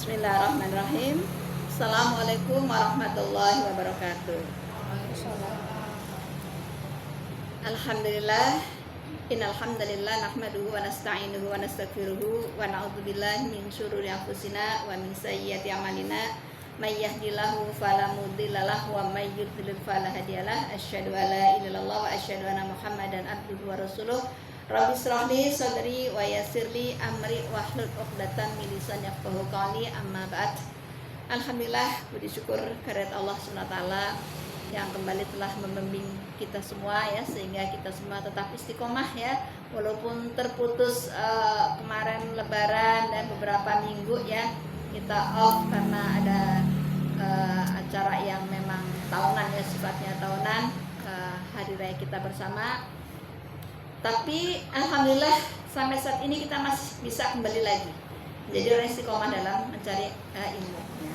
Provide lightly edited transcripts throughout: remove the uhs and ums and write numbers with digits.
Bismillahirrahmanirrahim. Assalamualaikum warahmatullahi wabarakatuh. Alhamdulillah. Innal hamdalillah nahmaduhu wa nasta'inuhu wa nastaghfiruhu wa na'udzubillahi min syururi anfusina wa min sayyiati a'malina. May yahdihillahu fala mudhillalah wa may yudhlil fala hadiyalah. Asyhadu an la ilaha illallah wa asyhadu anna Muhammadan abduhu wa rasuluh. Rabbi shrah li sadri wa yassir li amri wahlul 'uqdatam min lisani yafqahu qawli, amma ba'd. Alhamdulillah, puji syukur kehadirat Allah SWT yang kembali telah membimbing kita semua ya, sehingga kita semua tetap istiqomah ya, walaupun terputus kemarin lebaran dan beberapa minggu ya kita off karena ada acara yang memang tahunan ya, sifatnya tahunan, hari raya kita bersama. Tapi alhamdulillah sampai saat ini kita masih bisa kembali lagi jadi orang istiqomah dalam mencari ilmu ya.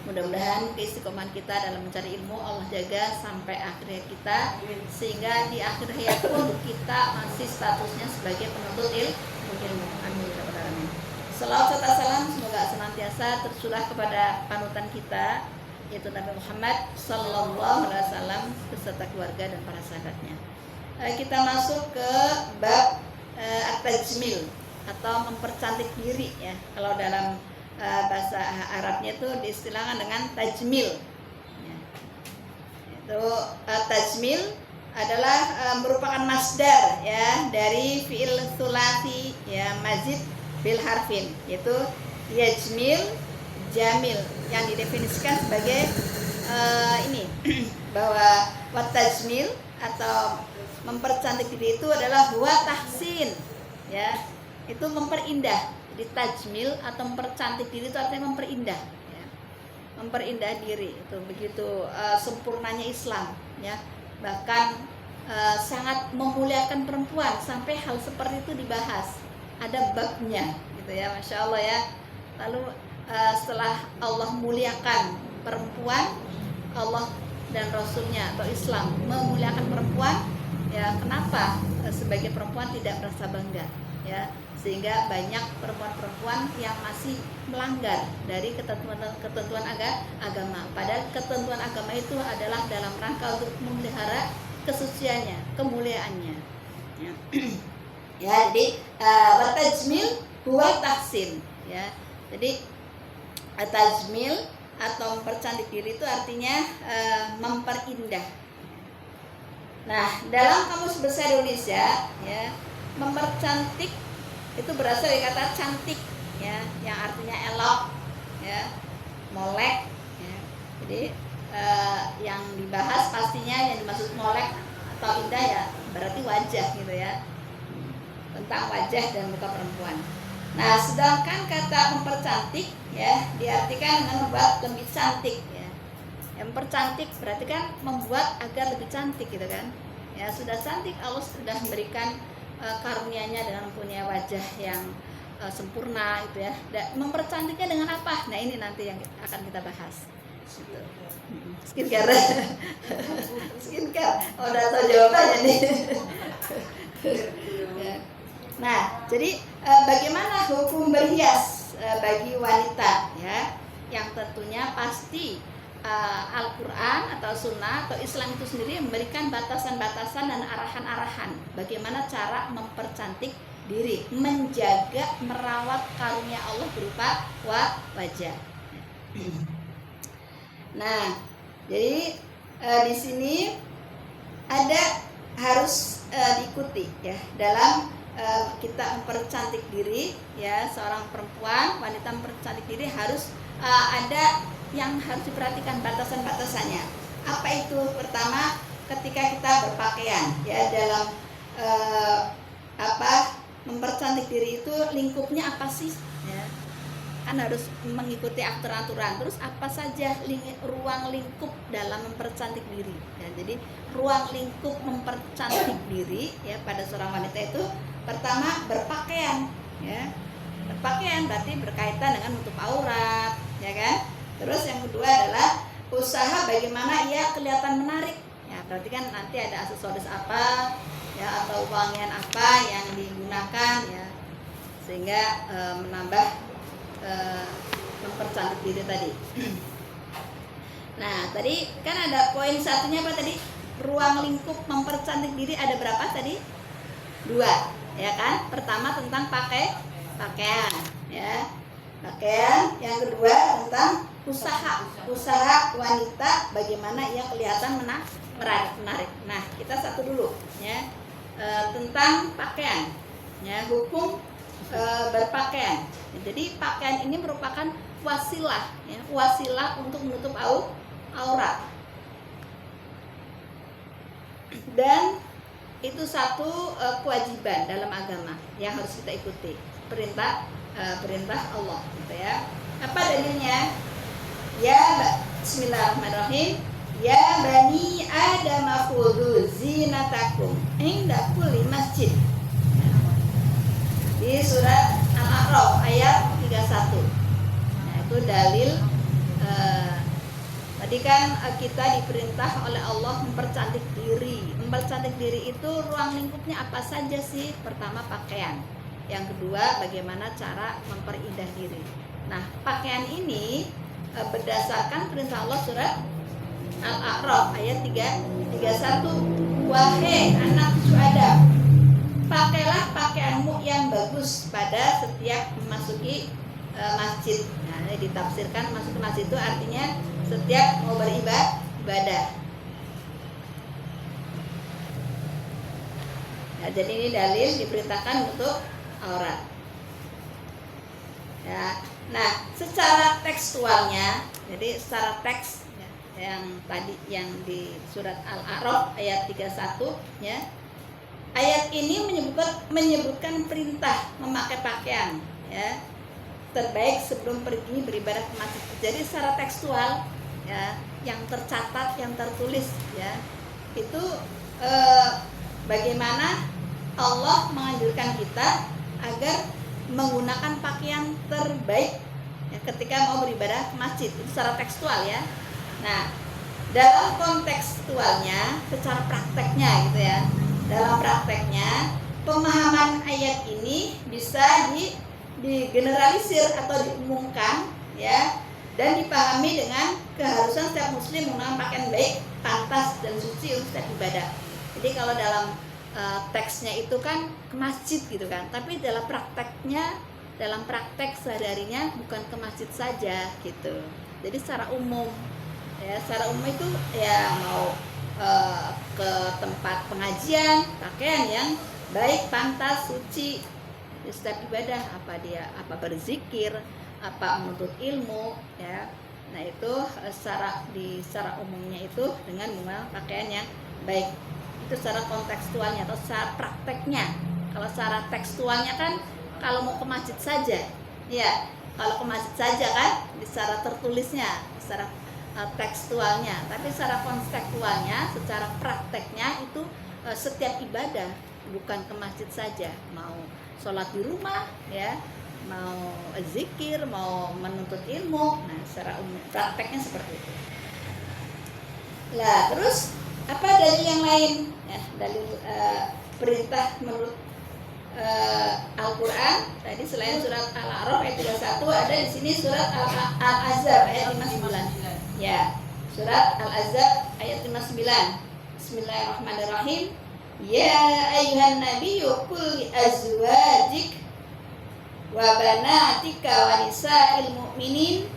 Mudah-mudahan keistiqomahan kita dalam mencari ilmu Allah jaga sampai akhir hayat kita, sehingga di akhir hayat pun kita masih statusnya sebagai penuntut ilmu. Amin ya rabbal alamin. Salawat serta salam semoga senantiasa tercurah kepada panutan kita, yaitu Nabi Muhammad sallallahu alaihi wasallam beserta keluarga dan para sahabatnya. Kita masuk ke bab at-tajmil atau mempercantik diri ya. Kalau dalam bahasa Arabnya itu diistilahkan dengan tajmil ya. Itu tajmil adalah merupakan masdar ya dari fi'il tsulatsi ya, mazid bil harfin, yaitu yajmil, jamil, yang didefinisikan sebagai ini bahwa wat tajmil atau mempercantik diri itu adalah huwa tahsin ya, itu memperindah. Jadi tajmil atau mempercantik diri itu artinya memperindah ya. Memperindah diri itu begitu sempurnanya Islam ya, bahkan sangat memuliakan perempuan sampai hal seperti itu dibahas, ada babnya gitu ya, Masya Allah ya. Lalu setelah Allah muliakan perempuan, Allah dan Rasulnya atau Islam memuliakan perempuan ya, kenapa sebagai perempuan tidak merasa bangga ya, sehingga banyak perempuan-perempuan yang masih melanggar dari ketentuan agama. Padahal ketentuan agama itu adalah dalam rangka untuk memelihara kesuciannya, kemuliaannya ya. Ya, jadi watajmil huwa tahsin ya. Jadi tajmil atau mempercantik diri itu artinya memperindah. Nah, dalam Kamus Besar Indonesia ya, mempercantik itu berasal dari kata cantik ya, yang artinya elok ya, molek ya. Jadi yang dibahas pastinya yang dimaksud molek atau indah ya berarti wajah gitu ya, tentang wajah dan muka perempuan. Nah, sedangkan kata mempercantik ya diartikan dengan membuat lebih cantik ya. Yang mempercantik berarti kan membuat agar lebih cantik gitu kan ya. Sudah cantik, Allah sudah memberikan karunia-Nya dengan mempunyai wajah yang sempurna gitu ya. Dan mempercantiknya dengan apa? Nah, ini nanti yang akan kita bahas gitu. Skincare. Skincare. Oh, udah tahu jawabannya nih. Ya. Nah, jadi bagaimana hukum berhias bagi wanita ya, yang tentunya pasti Al-Quran atau Sunnah atau Islam itu sendiri memberikan batasan-batasan dan arahan-arahan bagaimana cara mempercantik diri, menjaga, merawat karunia Allah berupa wajah. Nah, jadi di sini ada harus diikuti ya dalam kita mempercantik diri ya, seorang perempuan, wanita mempercantik diri harus ada yang harus diperhatikan batasan-batasannya. Apa itu? Pertama, ketika kita berpakaian ya, dalam mempercantik diri itu lingkupnya apa sih ya? Kan harus mengikuti aturan-aturan. Terus apa saja ruang lingkup dalam mempercantik diri ya. Jadi ruang lingkup mempercantik diri ya pada seorang wanita itu pertama berpakaian ya. Berpakaian berarti berkaitan dengan menutup aurat ya kan. Terus yang kedua adalah usaha bagaimana ia kelihatan menarik ya, berarti kan nanti ada aksesoris apa ya atau wangian apa yang digunakan ya, sehingga menambah mempercantik diri tadi. Nah, tadi kan ada poin satunya apa tadi? Ruang lingkup mempercantik diri ada berapa tadi? 2, ya kan? Pertama tentang pakaian, ya. Pakaian. Yang kedua tentang usaha wanita, bagaimana ia kelihatan menarik. Nah, kita satu dulu, ya. Tentang pakaian, ya, hukum berpakaian. Jadi pakaian ini merupakan wasilah, ya, wasilah untuk menutup aurat. Dan itu satu kewajiban dalam agama yang harus kita ikuti, perintah Allah, gitu ya. Apa dalilnya? Ya, bismillahirrahmanirrahim. Ya bani Adam khudhu zinatakum inda kulli masjid. Di surat Al-A'raf ayat 31. Nah, itu dalil tadi kan kita diperintah oleh Allah mempercantik diri. Mempercantik diri itu ruang lingkupnya apa saja sih? Pertama pakaian. Yang kedua bagaimana cara memperindah diri. Nah, pakaian ini berdasarkan perintah Allah surat Al-A'raf ayat 31. Wahai anak cucu Adam, pakailah pakaianmu yang bagus pada setiap memasuki masjid. Nah, ini ditafsirkan masuk ke masjid itu artinya setiap mau beribadah. Nah, jadi ini dalil diperintahkan untuk aurat. Ya. Nah, secara tekstualnya, jadi secara teks yang tadi yang di surat Al-A'raf ayat 31, ya. Ayat ini menyebutkan perintah memakai pakaian, ya, terbaik sebelum pergi beribadah ke masjid. Jadi secara tekstual, ya, yang tercatat, yang tertulis, ya, itu bagaimana Allah menganjurkan kita agar menggunakan pakaian terbaik, ya, ketika mau beribadah ke masjid. Itu secara tekstual, ya. Nah, dalam kontekstualnya, secara prakteknya, gitu ya. Dalam prakteknya, pemahaman ayat ini bisa digeneralisir atau diumumkan, ya, dan dipahami dengan keharusan setiap muslim menggunakan pakaian baik, pantas dan suci untuk setiap ibadah. Jadi kalau dalam teksnya itu kan ke masjid gitu kan, tapi dalam prakteknya, dalam praktek sehari-harinya bukan ke masjid saja gitu. Jadi secara umum, ya, secara umum itu ya mau ke tempat pengajian, pakaian yang baik, pantas, suci di setiap ibadah, apa berzikir, apa menuntut ilmu, ya. Nah, itu secara umumnya itu dengan menggunakan pakaian yang baik. Itu secara kontekstualnya atau secara prakteknya. Kalau secara tekstualnya kan kalau mau ke masjid saja, ya, kalau ke masjid saja kan secara tertulisnya, secara tekstualnya. Tapi secara konseptualnya, secara prakteknya itu setiap ibadah, bukan ke masjid saja, mau sholat di rumah, ya, mau zikir, mau menuntut ilmu. Nah, secara umum prakteknya seperti itu. Lah, terus apa dalil yang lain? Ya, dalil perintah menurut Al-Quran tadi selain surat Al-A'raf ayat 31, ada di sini surat Al-Ahzab ayat 59. Ya, surat Al-Ahzab ayat 59. Bismillahirrahmanirrahim. Ya ayyuhan nabiyyu qul li azwajik wa banatika wa nisa'il mu'minin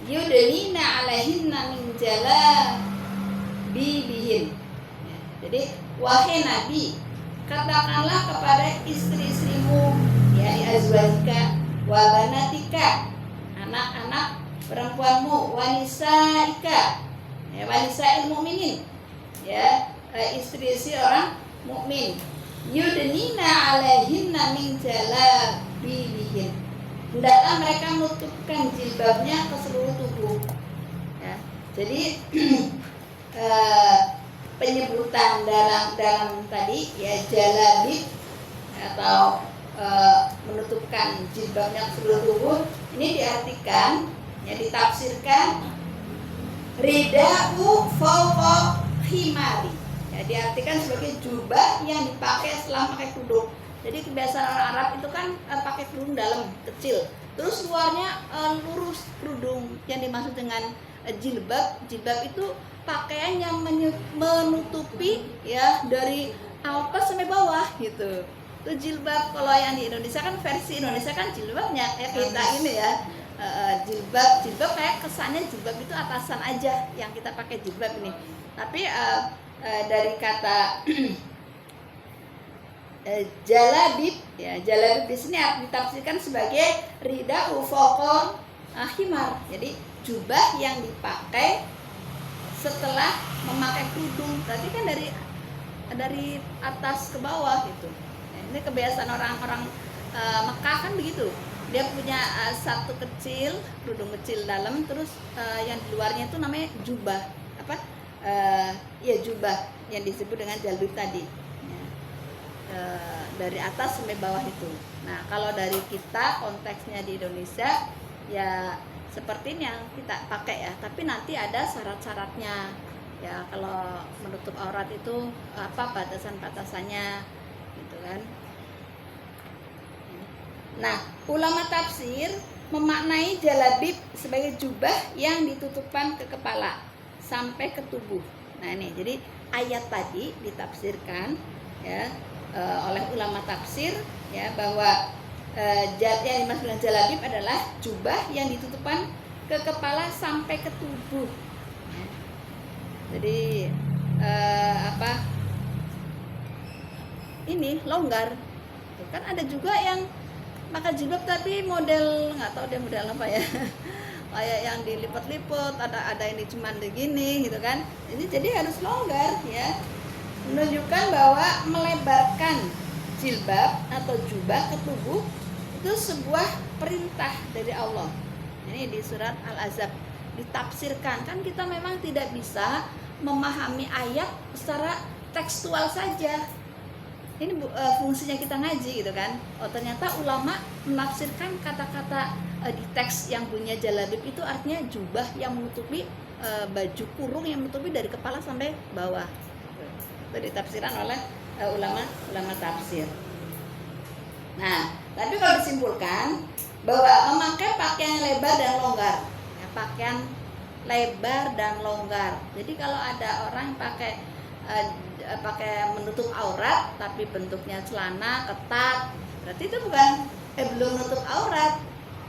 yudnina 'alaihinna min jalabibihin. Ya, jadi wahai nabi, katakanlah kepada istri-istrimu, ya, di azwajika wa banatika, anak-anak perempuanmu, wanisaika, ya, wanisa'il mu'minin, ya, istri-istri orang mukmin, yudnina 'alaihinna min jalabibihin, hendaklah mereka menutupkan jilbabnya ke seluruh tubuh, ya. Jadi penyebutan dalam tadi, ya, jalabib atau menutupkan jilbabnya ke seluruh tubuh, ini diartikan, ya, ditafsirkan rida'u fawqa khimari, ya, diartikan sebagai jubah yang dipakai setelah pakai kerudung. Jadi kebiasaan orang Arab itu kan pakai kerudung dalam kecil, terus luarnya lurus kerudung. Yang dimaksud dengan jilbab itu pakaian yang menutupi ya dari atas sampai bawah gitu. Itu jilbab. Kalau yang di Indonesia kan versi Indonesia kan jilbabnya kayak kita ini ya. Jilbab kayak kesannya jilbab itu atasan aja yang kita pakai jilbab ini. Tapi dari kata jalabib ya, jalabib di sini ditafsirkan sebagai rida ufaqon himar. Jadi jubah yang dipakai setelah memakai kerudung. Berarti kan dari atas ke bawah gitu. Nah, ini kebiasaan orang-orang Mekah kan begitu. Dia punya satu kecil, kerudung kecil dalam, terus yang di luarnya itu namanya jubah. Apa? Ya jubah yang disebut dengan jalbib tadi. Ya. Dari atas sampai bawah itu. Nah, kalau dari kita konteksnya di Indonesia ya seperti ini yang kita pakai ya, tapi nanti ada syarat-syaratnya. Ya, kalau menutup aurat itu apa batasan-batasannya gitu kan. Nah, ulama tafsir memaknai jalabib sebagai jubah yang ditutupkan ke kepala sampai ke tubuh. Nah, ini jadi ayat tadi ditafsirkan ya oleh ulama tafsir ya bahwa yang dimaksud dengan jalabib adalah jubah yang ditutupkan ke kepala sampai ke tubuh. Ya. Jadi ini longgar. Kan ada juga yang pakai jilbab tapi model nggak tahu dia model apa ya, kayak yang dilipat-lipat, ada ini cuman begini gitu kan. Ini jadi harus longgar ya, menunjukkan bahwa melebarkan jilbab atau jubah ke tubuh itu sebuah perintah dari Allah. Ini di surat Al-Ahzab ditafsirkan. Kan kita memang tidak bisa memahami ayat secara tekstual saja. Ini fungsinya kita ngaji gitu kan. Oh, ternyata ulama menafsirkan kata-kata di teks yang punya jalabib itu artinya jubah yang menutupi baju kurung yang menutupi dari kepala sampai bawah. Itu ditafsirkan oleh ulama tafsir. Nah, tapi kalau disimpulkan bahwa memakai pakaian lebar dan longgar, ya, pakaian lebar dan longgar. Jadi kalau ada orang pakai menutup aurat tapi bentuknya celana ketat, berarti itu bukan belum menutup aurat,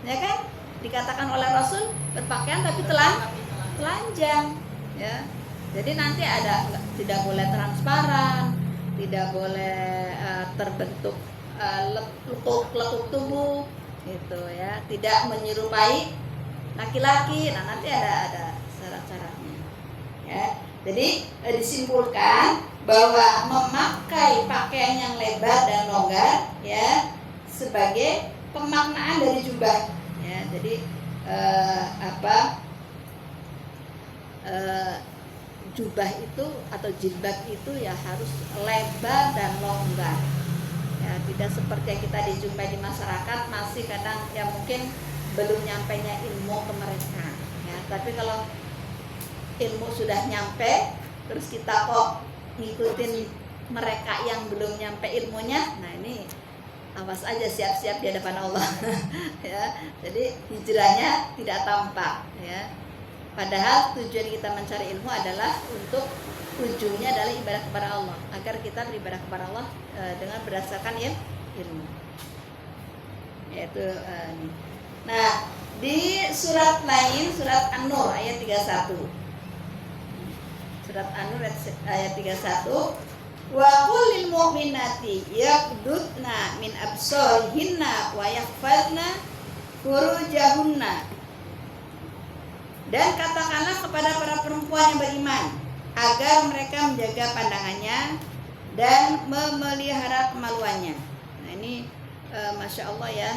ya kan? Dikatakan oleh Rasul berpakaian tapi telanjang, ya. Jadi nanti tidak boleh transparan, tidak boleh terbentuk lekuk tubuh, gitu ya. Tidak menyerupai laki-laki. Nah, nanti ada syarat-syaratnya, ya. Jadi disimpulkan bahwa memakai pakaian yang lebar dan longgar ya sebagai pemaknaan dari jubah ya. Jadi jubah itu atau jilbab itu ya harus lebar dan longgar ya, tidak seperti yang kita dijumpai di masyarakat masih kadang ya mungkin belum nyampainya ilmu ke mereka ya. Tapi kalau ilmu sudah nyampe terus kita kok ngikutin mereka yang belum nyampe ilmunya, nah ini awas aja, siap-siap di hadapan Allah ya. Jadi hijrahnya tidak tampak ya. Padahal tujuan kita mencari ilmu adalah untuk ujungnya adalah ibadah kepada Allah, agar kita beribadah kepada Allah dengan berdasarkan ilmu. Yaitu nah, di surat lain, surat An-Nur ayat 31. Surat An-Nur ayat 31, wa qul lil mu'minati yaqdudna min absarihinna wa yahfazna furujahunna. Dan katakanlah kepada para perempuan yang beriman agar mereka menjaga pandangannya dan memelihara kemaluannya. Nah, ini Masya Allah ya.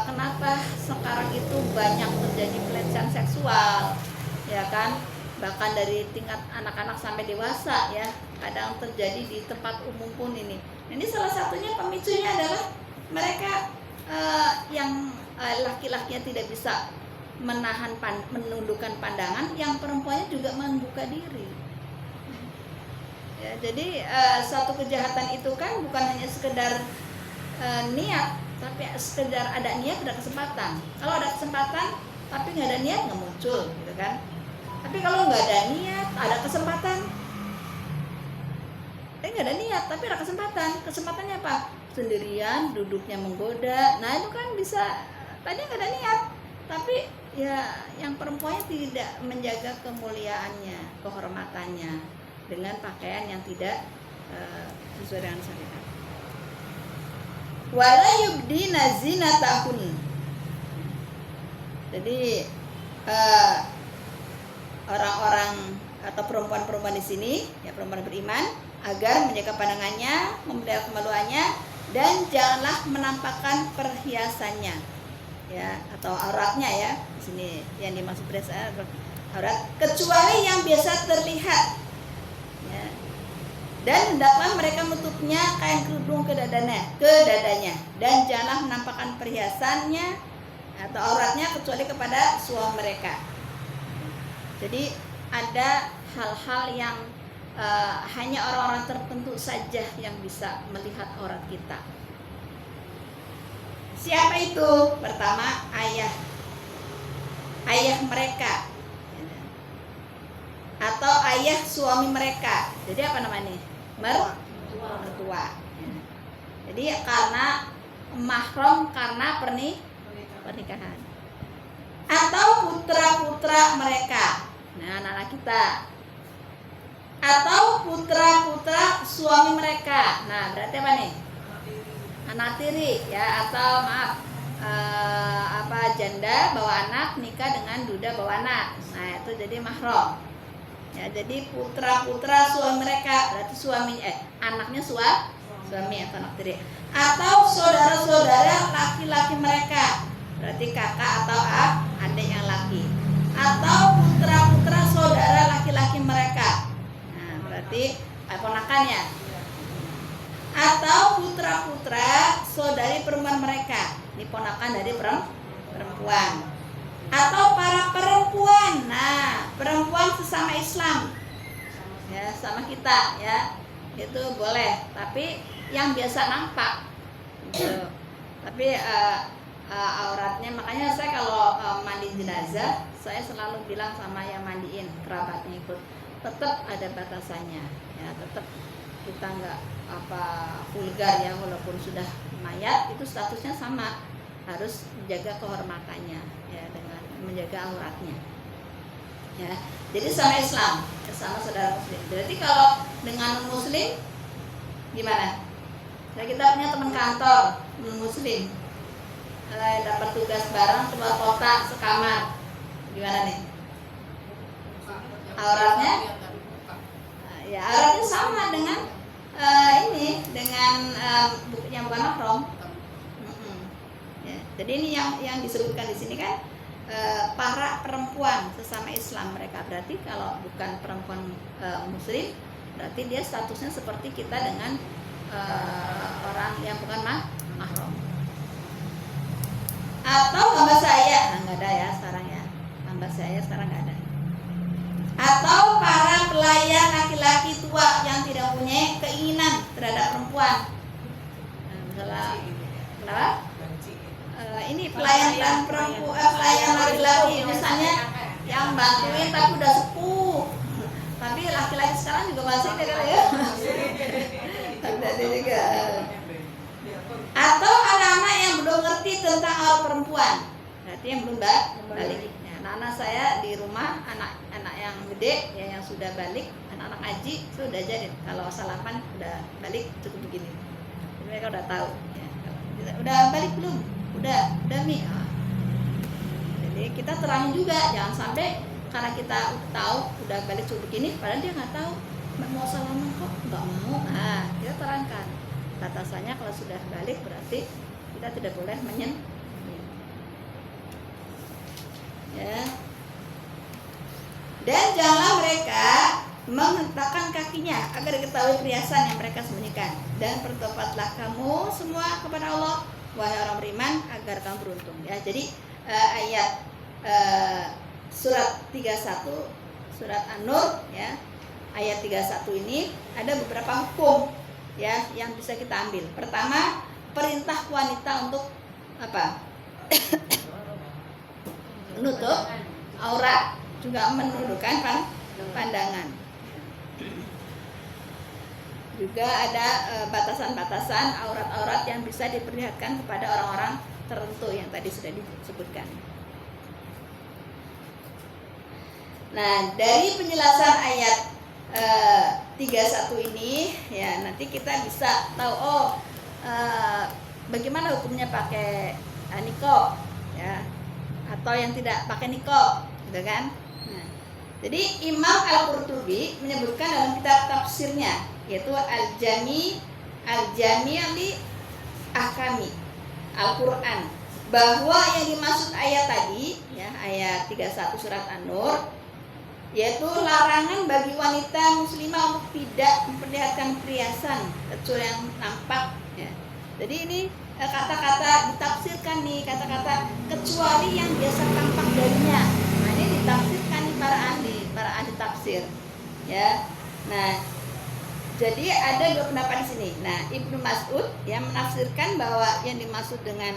Kenapa sekarang itu banyak terjadi pelecehan seksual, ya kan? Bahkan dari tingkat anak-anak sampai dewasa ya, kadang terjadi di tempat umum pun ini. Ini salah satunya pemicunya adalah mereka yang laki-lakinya tidak bisa menundukkan pandangan, yang perempuannya juga membuka diri. Ya, jadi satu kejahatan itu kan bukan hanya sekedar niat, tapi sekedar ada niat, ada kesempatan. Kalau ada kesempatan tapi nggak ada niat, nggak muncul, gitu kan. Tapi kalau nggak ada niat, ada kesempatan, nggak ada niat tapi ada kesempatan. Kesempatannya apa? Sendirian, duduknya menggoda. Nah itu kan bisa, tadi nggak ada niat, tapi ya yang perempuannya tidak menjaga kemuliaannya, kehormatannya dengan pakaian yang tidak sesuai dengan syariat. Wala yubdina zinatahun. Jadi orang-orang atau perempuan-perempuan di sini, ya perempuan beriman, agar menjaga pandangannya, memelihara kemaluannya, dan janganlah menampakkan perhiasannya, ya, atau auratnya, ya. Di sini yang dimaksud perhiasan aurat, kecuali yang biasa terlihat, ya. Dan hendaklah mereka menutupnya kain kerudung ke dadanya, dan janganlah menampakkan perhiasannya atau auratnya kecuali kepada suami mereka. Jadi ada hal-hal yang hanya orang-orang tertentu saja yang bisa melihat aurat kita. Siapa itu? Pertama, ayah mereka, atau ayah suami mereka. Jadi apa namanya? Mertua. Jadi karena mahram, karena pernikahan. Atau putra-putra mereka. Nah, anak-anak kita. Atau putra-putra suami mereka. Nah, berarti apa nih? Anak tiri, ya, atau maaf, janda bawa anak nikah dengan duda bawa anak. Nah, itu jadi mahram. Ya, jadi putra-putra suami mereka, berarti anaknya suami atau anak tiri. Atau saudara-saudara laki-laki mereka, berarti kakak atau adik yang laki. Atau putra-putra saudara laki-laki mereka. Nah, berarti ponakannya. Atau putra-putra saudari perempuan mereka, ini ponakan dari perempuan. Atau para perempuan, nah perempuan sesama Islam, ya, sama kita, ya, itu boleh. Tapi yang biasa nampak, gitu. Tapi auratnya, makanya saya kalau mandi jenazah, saya selalu bilang sama yang mandiin, kerabatnya ikut, tetap ada batasannya, ya, tetap kita nggak vulgar, ya, walaupun sudah mayat itu statusnya sama, harus menjaga kehormatannya, ya, dengan menjaga auratnya, ya. Jadi sama Islam, sama saudara Muslim. Berarti kalau dengan Muslim gimana? Kita punya teman kantor Muslim, dapat tugas bareng keluar kota sekamar, gimana nih? Auratnya? Ya, auratnya sama dengan dengan yang bukan mahram. Ya, jadi ini yang disebutkan di sini kan para perempuan sesama Islam mereka, berarti kalau bukan perempuan Muslim, berarti dia statusnya seperti kita dengan orang yang bukan mahram. Atau hamba saya, nggak ada ya sekarang, ya, hamba saya sekarang nggak ada. Atau para pelayan laki-laki tua yang tidak punya keinginan terhadap perempuan. Nah, misalnya, kenapa? Ini pelayan perempuan, pelayan laki-laki, misalnya yang bantuin tapi udah sepuh. Tapi laki-laki sekarang juga masih ada, ya. Ada juga. Atau anak-anak yang belum ngerti tentang aurat perempuan, berarti yang belum balik. Anak-anak saya di rumah, anak-anak yang gede, ya, yang sudah balik, anak-anak ngaji, saya udah ajarin kalau salaman udah balik cukup begini. Jadi mereka udah tahu, ya. Udah balik belum? Udah Mi. Jadi kita terangin juga, jangan sampai karena kita tahu udah balik cukup begini, padahal dia nggak tahu, mau salaman kok nggak mau. Nah, kita terangkan batasannya, kalau sudah balik berarti kita tidak boleh menyentuh. Ya. Dan janganlah mereka menghentakkan kakinya agar diketahui perhiasan yang mereka sembunyikan. Dan bertobatlah kamu semua kepada Allah, wahai orang beriman, agar kamu beruntung. Ya, jadi ayat surat 31, surat An-Nur, ya, ayat 31 ini ada beberapa hukum, ya, yang bisa kita ambil. Pertama, perintah wanita untuk apa? Menutup aurat, juga menundukkan pandangan. Juga ada batasan-batasan aurat-aurat yang bisa diperlihatkan kepada orang-orang tertentu yang tadi sudah disebutkan. Nah, dari penjelasan ayat 31 ini ya nanti kita bisa tahu bagaimana hukumnya pakai niqab ya, atau yang tidak pakai niqab, gitu kan? Nah, jadi Imam Al-Qurtubi menyebutkan dalam kitab tafsirnya, yaitu Al-Jami' li Ahkami Al-Quran, bahwa yang dimaksud ayat tadi ya, ayat 31 surat An-Nur, yaitu larangan bagi wanita muslimah untuk tidak memperlihatkan perhiasan kecuali yang nampak ya. Jadi ini kata-kata ditafsirkan nih, kata-kata kecuali yang biasa tampak darinya. Nah, ini ditafsirkan nih para ahli tafsir ya. Nah, jadi ada dua pendapat di sini. Nah, Ibnu Mas'ud yang menafsirkan bahwa yang dimaksud dengan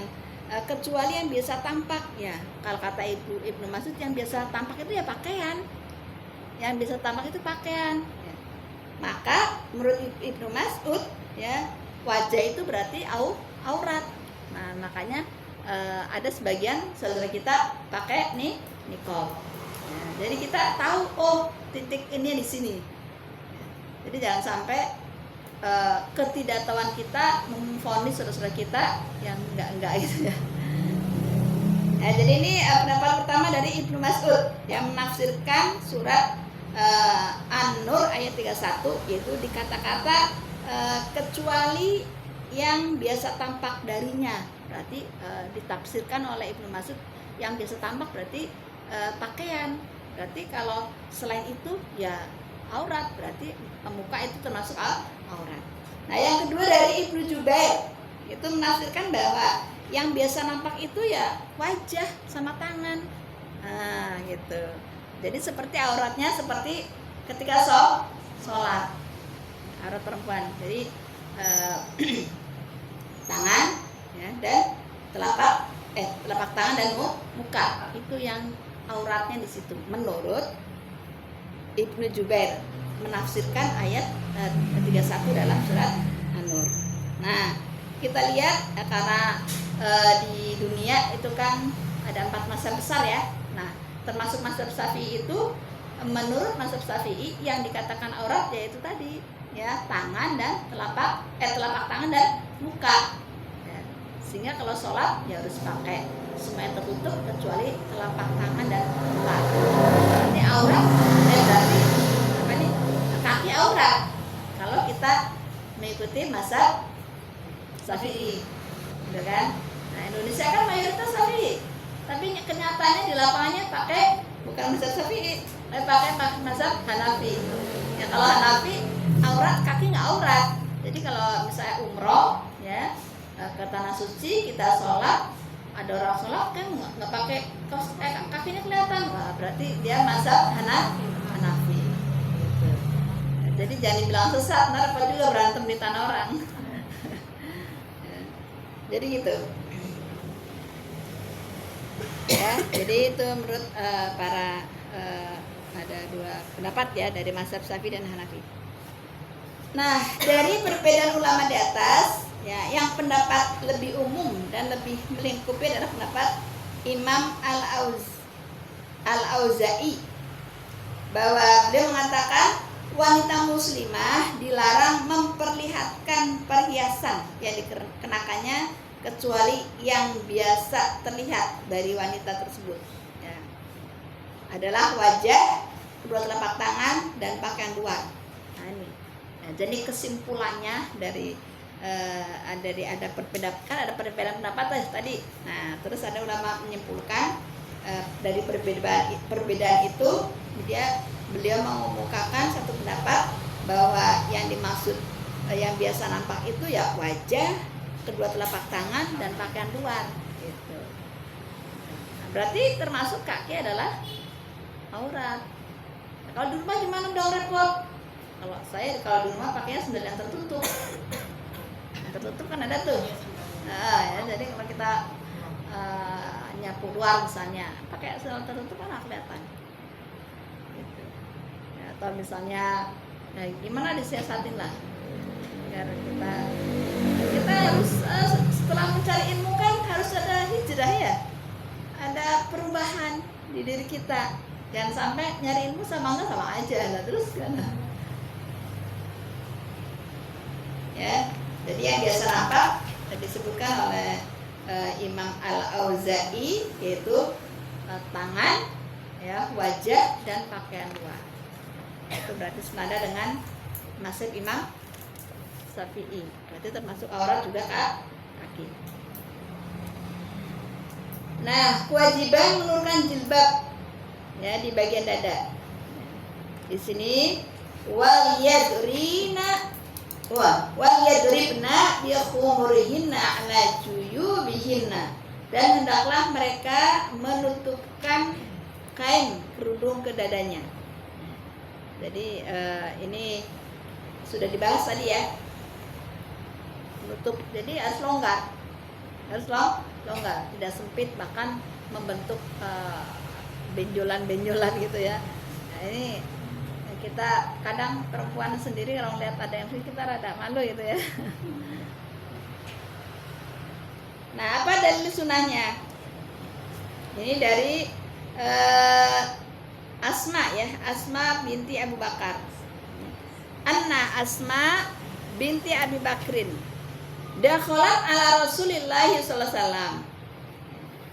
kecuali yang biasa tampak ya. Kalau kata Ibnu Mas'ud, yang biasa tampak itu ya pakaian. Yang biasa tampak itu pakaian. Ya. Maka menurut Ibnu Mas'ud ya, wajah itu berarti aurat. Nah, makanya ada sebagian saudara kita pakai niqab. Ya, jadi kita tahu titik ini di sini. Jadi jangan sampai ketidaktahuan kita memvonis saudara-saudara kita yang enggak gitu ya. Nah, jadi ini pendapat pertama dari Ibnu Mas'ud yang menafsirkan surat An-Nur ayat 31, yaitu di kata-kata kecuali yang biasa tampak darinya. Berarti ditafsirkan oleh Ibnu Mas'ud yang biasa tampak berarti pakaian. Berarti kalau selain itu ya aurat, berarti muka itu termasuk aurat. Nah, yang kedua dari Ibnu Jubair itu menafsirkan bahwa yang biasa nampak itu ya wajah sama tangan. Nah, gitu. Jadi seperti auratnya seperti ketika sholat, aurat perempuan. Jadi tangan ya, dan telapak tangan dan muka itu yang auratnya di situ. Menurut Ibnu Jubair menafsirkan ayat 31 dalam surat An-Nur. Nah, kita lihat karena di dunia itu kan ada 4 mazhab besar ya. Nah, termasuk mazhab Syafi'i itu, menurut mazhab Syafi'i yang dikatakan aurat yaitu tadi ya, tangan dan telapak tangan dan muka. Ya, sehingga kalau sholat ya harus pakai semuanya tertutup kecuali telapak tangan dan muka. Ini aurat berarti kaki aurat kalau kita mengikuti mazhab Syafi'i, gitu kan? Nah, Indonesia kan mayoritas Syafi'i, tapi kenyataannya di lapangannya pakai bukan mazhab Syafi'i, tapi pakai mazhab Hanafi. Ya, kalau Hanafi aurat kaki nggak aurat. Jadi kalau misalnya umroh ya ke tanah suci, kita sholat, ada orang sholat kan nggak pakai kaos, kakinya kelihatan, wah berarti dia mazhab Hanafi. Jadi jangan dibilang sesat, ntar apa juga berantem di tanah orang. Jadi gitu. Ya, jadi itu menurut para ada dua pendapat ya dari mazhab Syafi'i dan Hanafi. Nah, dari perbedaan ulama di atas, ya, yang pendapat lebih umum dan lebih melingkupi adalah pendapat Imam Al-Auza'i, bahwa beliau mengatakan wanita muslimah dilarang memperlihatkan perhiasan yang dikenakannya kecuali yang biasa terlihat dari wanita tersebut ya, adalah wajah, kedua telapak tangan, dan pakaian luar. Nah, ini. Nah, jadi kesimpulannya dari ada perbedaan pendapat tadi. Nah, terus ada ulama menyimpulkan dari perbedaan itu beliau mengemukakan satu pendapat bahwa yang dimaksud yang biasa nampak itu ya wajah, kedua telapak tangan, dan pakaian luar gitu. Nah, berarti termasuk kaki adalah aurat. Nah, kalau di rumah gimana dong repot? Kalau di rumah pakainya sendal yang tertutup. Yang tertutup kan ada tuh. Ya, jadi kalau kita nyapu luar misalnya pakai sendal tertutup kan nggak kelihatan gitu. Ya, atau misalnya gimana disiasatin lah biar kita harus setelah mencari ilmu kan harus ada hijrah ya, ada perubahan di diri kita. Jangan sampai nyari ilmu sama enggak sama aja lah terus kan. Ya, jadi yang biasa nampak disebutkan oleh Imam Al-Auza'i yaitu tangan, ya, wajah dan pakaian luar. Itu berarti senada dengan mazhab Imam Syafi'i. Berarti termasuk aurat juga kaki. Nah, kewajiban menurunkan jilbab ya di bagian dada. Di sini wal yadribna bi khumurihinna ala juyubihinna, dan hendaklah mereka menutupkan kain kerudung ke dadanya. Jadi ini sudah dibahas tadi ya, menutup. Jadi harus longgar, tidak sempit bahkan membentuk benjolan-benjolan gitu ya. Nah, ini kita kadang perempuan sendiri kalau lihat ada yang kita rada malu gitu ya. Nah, apa dalil sunahnya? Ini dari Asma ya, Asma binti Abu Bakar. Anna Asma binti Abi Bakrin dakhalat ala Rasulillah sallallahu alaihi wasallam.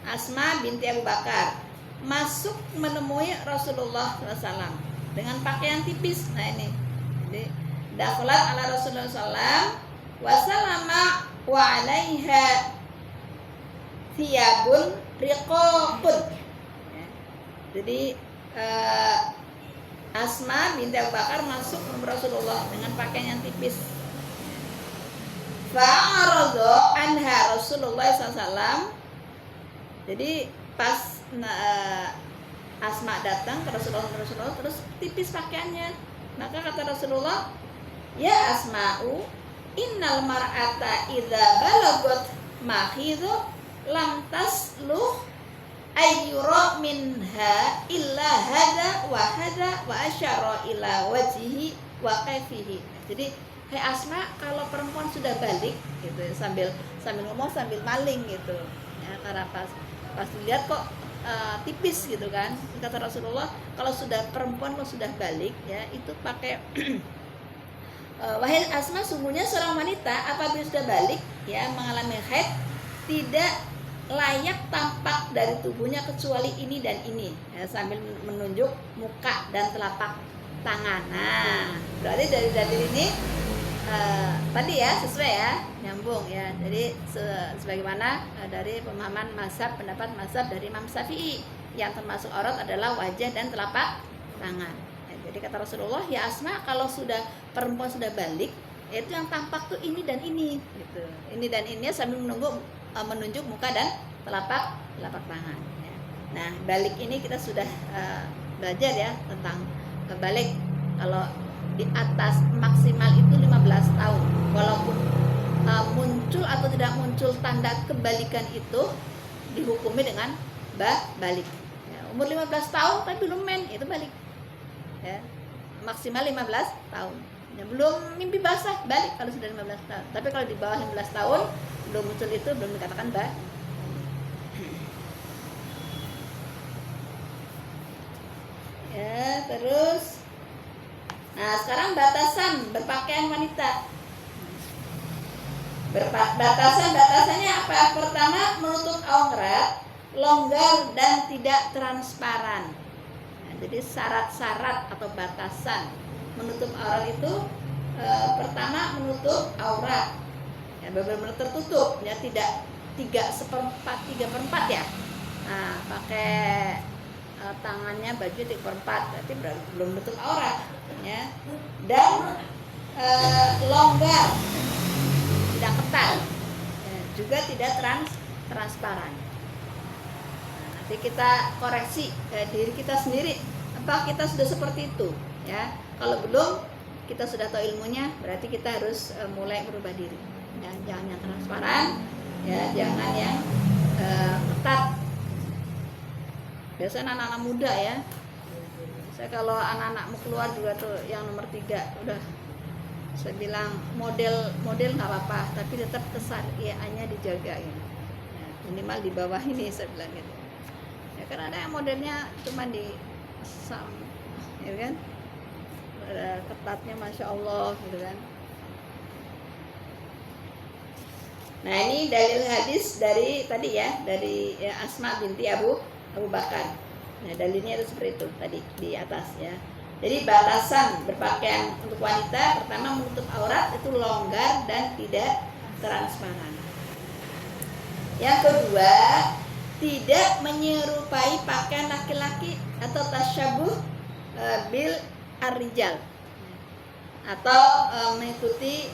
Asma binti Abu Bakar masuk menemui Rasulullah sallallahu alaihi wasallam dengan pakaian tipis. Nah ini, jadi dakhalat ala Rasulullah sallam wa sallama wa alaiha thiyabun riqaqun. Ya. Jadi Asma binti Abu Bakar masuk ke Rasulullah dengan pakaian yang tipis. Fa'arada anha Rasulullah SAW. Jadi pas Asma datang ke Rasulullah terus tipis pakaiannya. Maka kata Rasulullah, ya Asma'u, innal mar'ata idza balagot mahidhu lam tasluh ayyura minha illa hada wa asyara ila wajhihi wa kaifihi. Jadi hai Asma, kalau perempuan sudah balik gitu, sambil ngomong sambil maling gitu ya, karena pas dilihat kok tipis gitu kan. Kata Rasulullah, kalau perempuan sudah balik ya, itu pakai wahai Asma, sungguhnya seorang wanita apabila sudah balik ya, mengalami haid, tidak layak tampak dari tubuhnya kecuali ini dan ini ya, sambil menunjuk muka dan telapak tangan. Nah, berarti dari dalil ini tadi ya sesuai ya, nyambung ya. Jadi sebagaimana dari pemahaman pendapat mazhab dari Imam Syafi'i, yang termasuk aurat adalah wajah dan telapak tangan ya. Jadi kata Rasulullah, ya Asma, kalau perempuan sudah balik, itu yang tampak tuh ini dan ini gitu. Ini dan ini sambil menunjuk muka dan telapak tangan ya. Nah, balik ini kita sudah belajar ya tentang balik. Kalau di atas maksimal itu 15 tahun, walaupun muncul atau tidak muncul tanda kebalikan, itu dihukumi dengan balik ya. Umur 15 tahun tapi belum men, itu balik ya. Maksimal 15 tahun ya, belum mimpi basah, balik kalau sudah 15 tahun. Tapi kalau di bawah 15 tahun belum muncul, itu belum dikatakan balik ya. Terus nah, sekarang batasan berpakaian wanita. Batasannya apa? Pertama, menutup aurat, longgar dan tidak transparan. Nah, jadi syarat-syarat atau batasan menutup aurat itu pertama menutup aurat ya, benar-benar tertutup ya, tidak 3/4 ya. Nah, pakai tangannya baju 3/4, berarti belum menutup aurat ya. Dan longgar, tidak ketat ya, juga tidak transparan. Nah, nanti kita koreksi diri kita sendiri, apa kita sudah seperti itu ya. Kalau belum, kita sudah tahu ilmunya, berarti kita harus mulai berubah diri ya. Jangan yang transparan, ya, jangan yang ketat. Biasanya anak-anak muda ya, saya kalau anak-anak mau keluar juga tuh yang nomor 3 udah saya bilang model nggak apa-apa, tapi tetap kesariaannya dijaga ya. Minimal di bawah ini saya bilang gitu. Ya kan ada yang modelnya cuma di ya kan, ada ketatnya masya Allah gitu kan. Nah ini dalil hadis dari tadi ya, dari Asma binti Abu Bakar. Nah dalilnya itu seperti itu tadi di atas ya. Jadi batasan berpakaian untuk wanita pertama menutup aurat itu longgar dan tidak transparan. Yang kedua, tidak menyerupai pakaian laki-laki atau tasyabuh bil arrijal, atau mengikuti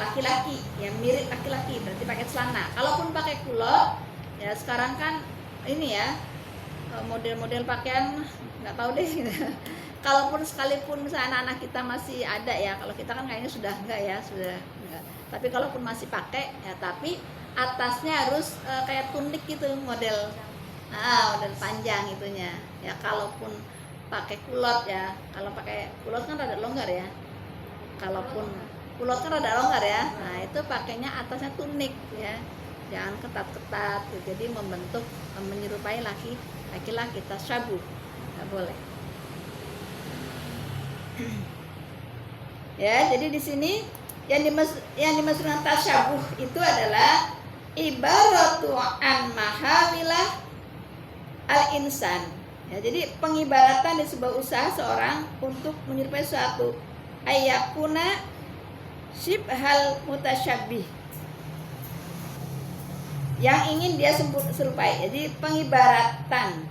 laki-laki yang mirip laki-laki, berarti pakai celana. Kalaupun pakai kulot ya, sekarang kan ini ya model-model pakaian nggak tahu deh. Kalaupun sekalipun misalnya anak-anak kita masih ada ya, kalau kita kan kayaknya sudah enggak ya, sudah enggak. Tapi kalaupun masih pakai ya, tapi atasnya harus kayak tunik gitu model, model panjang itunya. Ya kalaupun pakai kulot ya, kalau pakai kulot kan rada longgar ya. Kalaupun kulot kan rada longgar ya, nah itu pakainya atasnya tunik ya, jangan ketat-ketat. Jadi membentuk menyerupai laki-laki tasyabuh, nggak boleh. Ya, jadi di sini yang dimaksud dengan tasyabuh itu adalah ibaratu an mahamilah al-insan. Ya, jadi pengibaratan di sebuah usaha seorang untuk menyerupai suatu ayakuna syibhal mutasyabbih, yang ingin dia serupai. Jadi pengibaratan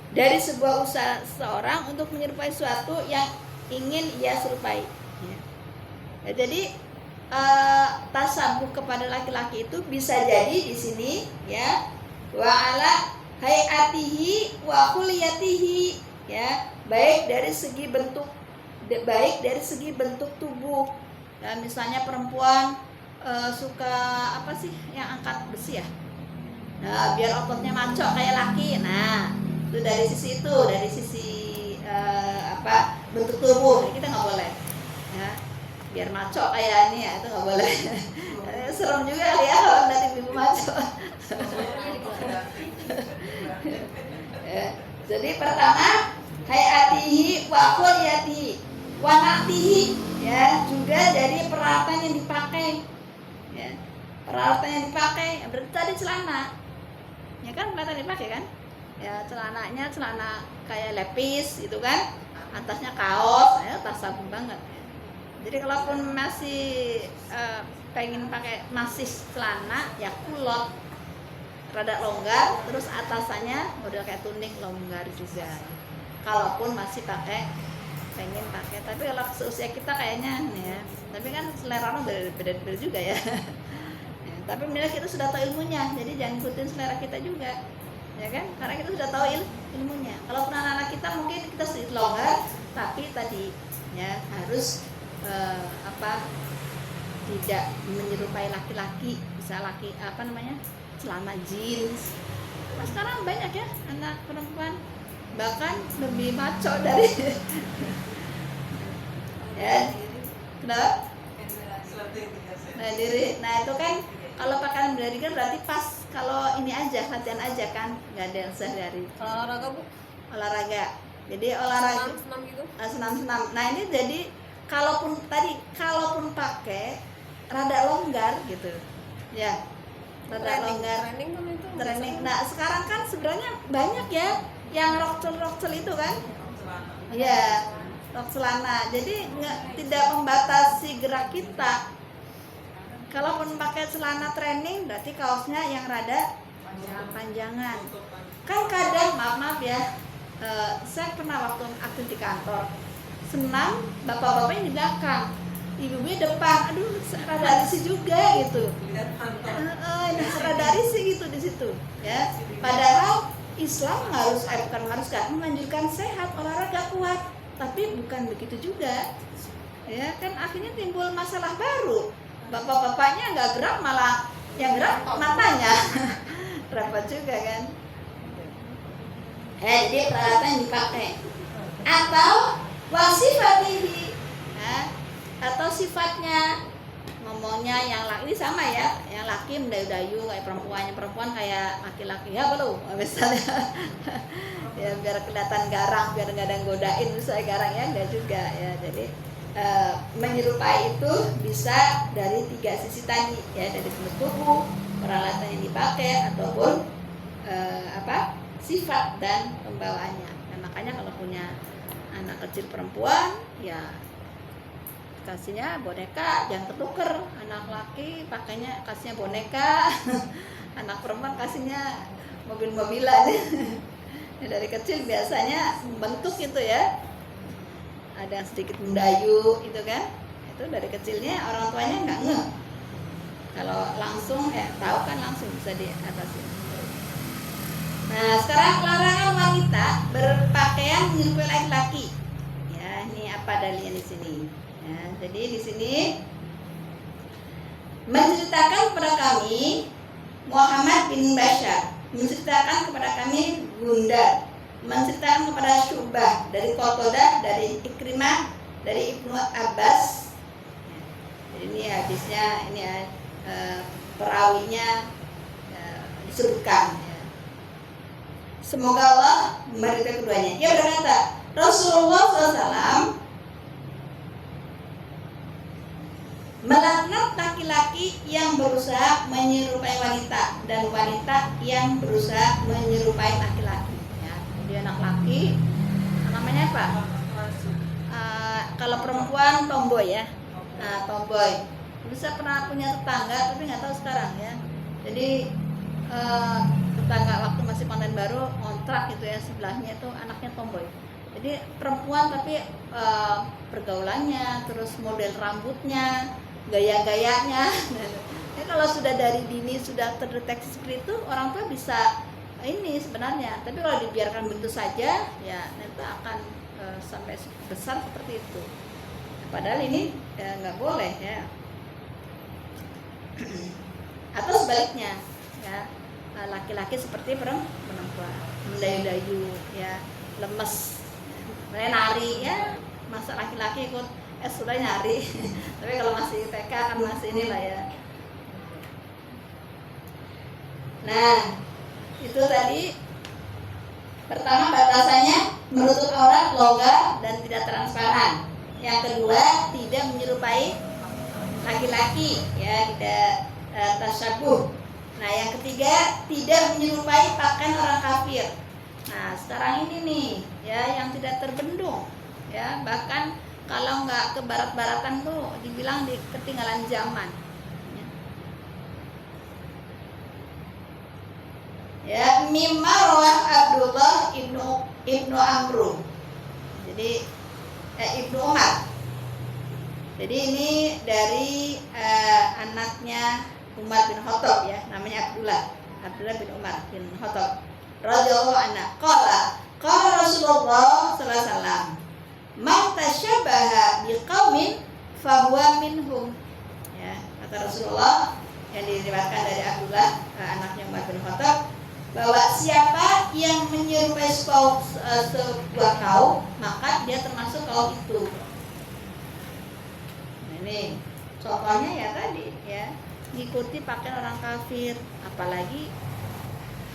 dari sebuah usaha seorang untuk menyerupai suatu yang ingin ia serupai. Ya, jadi tasabuh kepada laki-laki itu bisa jadi di sini ya, wa ala hayatihi wa kulliyatihi ya, baik dari segi bentuk tubuh. Ya, misalnya perempuan suka apa sih yang angkat besi ya, nah biar ototnya mancok kayak laki. Nah itu dari sisi bentuk tubuh kita nggak boleh ya, biar maco kayak ini ya, itu nggak boleh. Serem juga ya kalau nanti ibu maco. Ya, jadi pertama hayatihi wa kulliyatihi wa na'tihi ya, juga dari peralatan yang dipakai ya, peralatan yang dipakai berarti tadi celana ya kan, peralatan dipakai kan ya, celananya celana kayak lepis gitu kan, atasnya kaos ya, tasabun banget. Jadi kalaupun masih pengen pakai masih celana ya kulot rada longgar, terus atasannya model kayak tunik longgar juga. Kalaupun masih pengen pakai, tapi kalau seusia kita kayaknya ya, tapi kan selera orang beda-beda juga ya. Ya, tapi minimal kita sudah tahu ilmunya, jadi jangan ikutin selera kita juga, ya kan? Karena kita sudah tahu ilmunya. Kalau anak-anak kita mungkin kita sedikit longgar, tapi tadi ya harus tidak menyerupai laki-laki, bisa celana jeans. Nah, sekarang banyak ya anak perempuan bahkan lebih maco dari ya, kenapa? Nah itu kan kalau pakaian bela diri kan berarti pas kalau ini aja, latihan aja kan, nggak ada yang sehari-hari. Kalau olahraga bu? Olahraga, jadi olahraga senam gitu? Senam. Nah ini jadi kalaupun pakai rada longgar gitu ya, rada longgar training. Nah sekarang kan sebenarnya banyak ya yang rok-cel itu kan ya, rok celana, jadi tidak membatasi gerak kita. Kalaupun pakai celana training berarti kaosnya yang rada panjangan kan. Kadang maaf ya, saya pernah waktu aktif di kantor senam, bapak-bapaknya di belakang, ibu-ibunya depan, aduh rada risih juga gitu. Rada risih gitu di situ ya. Padahal Islam menganjurkan sehat, olahraga kuat, tapi bukan begitu juga ya kan. Akhirnya timbul masalah baru, bapak-bapaknya nggak gerak malah yang gerak matanya. Repot juga kan. Jadi peralatan yang dipakai atau wasifatihi, atau sifatnya. Ngomongnya yang laki ini sama ya, yang laki mendayu-dayu kayak perempuan kayak laki-laki ya belum misalnya. Ya biar kelihatan garang, biar nggak ada yang godain misalnya garang ya, enggak juga ya. Jadi menyerupai itu bisa dari 3 sisi tadi ya, dari bentuk tubuh, peralatan yang dipakai, ataupun sifat dan pembawaannya. Nah, makanya kalau punya anak kecil perempuan ya kasihnya boneka, jangan ketuker. Anak laki pakainya kasihnya boneka, anak perempuan kasihnya mobil-mobilan. Ya, dari kecil biasanya bentuk itu ya, ada sedikit mendayu itu kan, itu dari kecilnya orang tuanya nggak ngeh. Kalau langsung tahu kan langsung bisa diatasi. Nah, sekarang larangan wanita berpakaian menyerupai laki-laki. Ya, ini apa dalilnya di sini? Ya, jadi di sini menceritakan kepada kami Muhammad bin Bashar, menceritakan kepada kami Gundar, menceritakan kepada Syu'bah dari Qatadah, dari Ikrimah, dari Ibnu Abbas. Jadi ini hadisnya, ini perawinya disebutkan. Semoga Allah memberitahu keduanya. Dia berkata, Rasulullah SAW melaknat laki-laki yang berusaha menyerupai wanita dan wanita yang berusaha menyerupai laki-laki. Ya, jadi anak laki namanya apa? Kalau perempuan tomboy ya, tomboy. Bisa pernah punya tetangga tapi nggak tahu sekarang ya. Jadi tetangga waktu masih Pandan Baru kontrak gitu ya, sebelahnya itu anaknya tomboy. Jadi perempuan tapi pergaulannya, terus model rambutnya, gaya-gayanya. Jadi kalau sudah dari dini sudah terdeteksi seperti itu, orang tua bisa ini sebenarnya. Tapi kalau dibiarkan begitu saja, ya nanti akan sampai besar seperti itu. Padahal ini nggak boleh ya. Atau sebaliknya, ya laki-laki seperti perempuan, mendayu-dayu, ya lemes, nari ya. Masa laki-laki ikut sudah nyari. Tapi kalau masih TK kan masih inilah ya. Nah, itu tadi pertama batasannya menutup aurat, longgar dan tidak transparan. Yang kedua, tidak menyerupai laki-laki ya, tidak tasyabuh. Nah, yang ketiga, tidak menyerupai pakaian orang kafir. Nah, sekarang ini nih ya yang tidak terbendung ya, bahkan kalau nggak ke barat-baratan tuh dibilang di ketinggalan zaman. Ya, mimma rawah Abdullah ibnu Amru. Jadi Ibnu Umar. Jadi ini dari anaknya Umar bin Khattab ya, namanya Abdullah bin Umar bin Khattab radhiyallahu anhu. Qala Rasulullah sallallahu alaihi wasallam, man tasyabaha biqaumin fahuwa minhum. Ya, kata Rasulullah yang diriwayatkan dari Abdullah anaknya Umar bin Khattab, bahwa siapa yang menyerupai sebuah kaum, maka dia termasuk kaum itu. Nah, ini contohnya ya tadi ya, ngikuti pakaian orang kafir, apalagi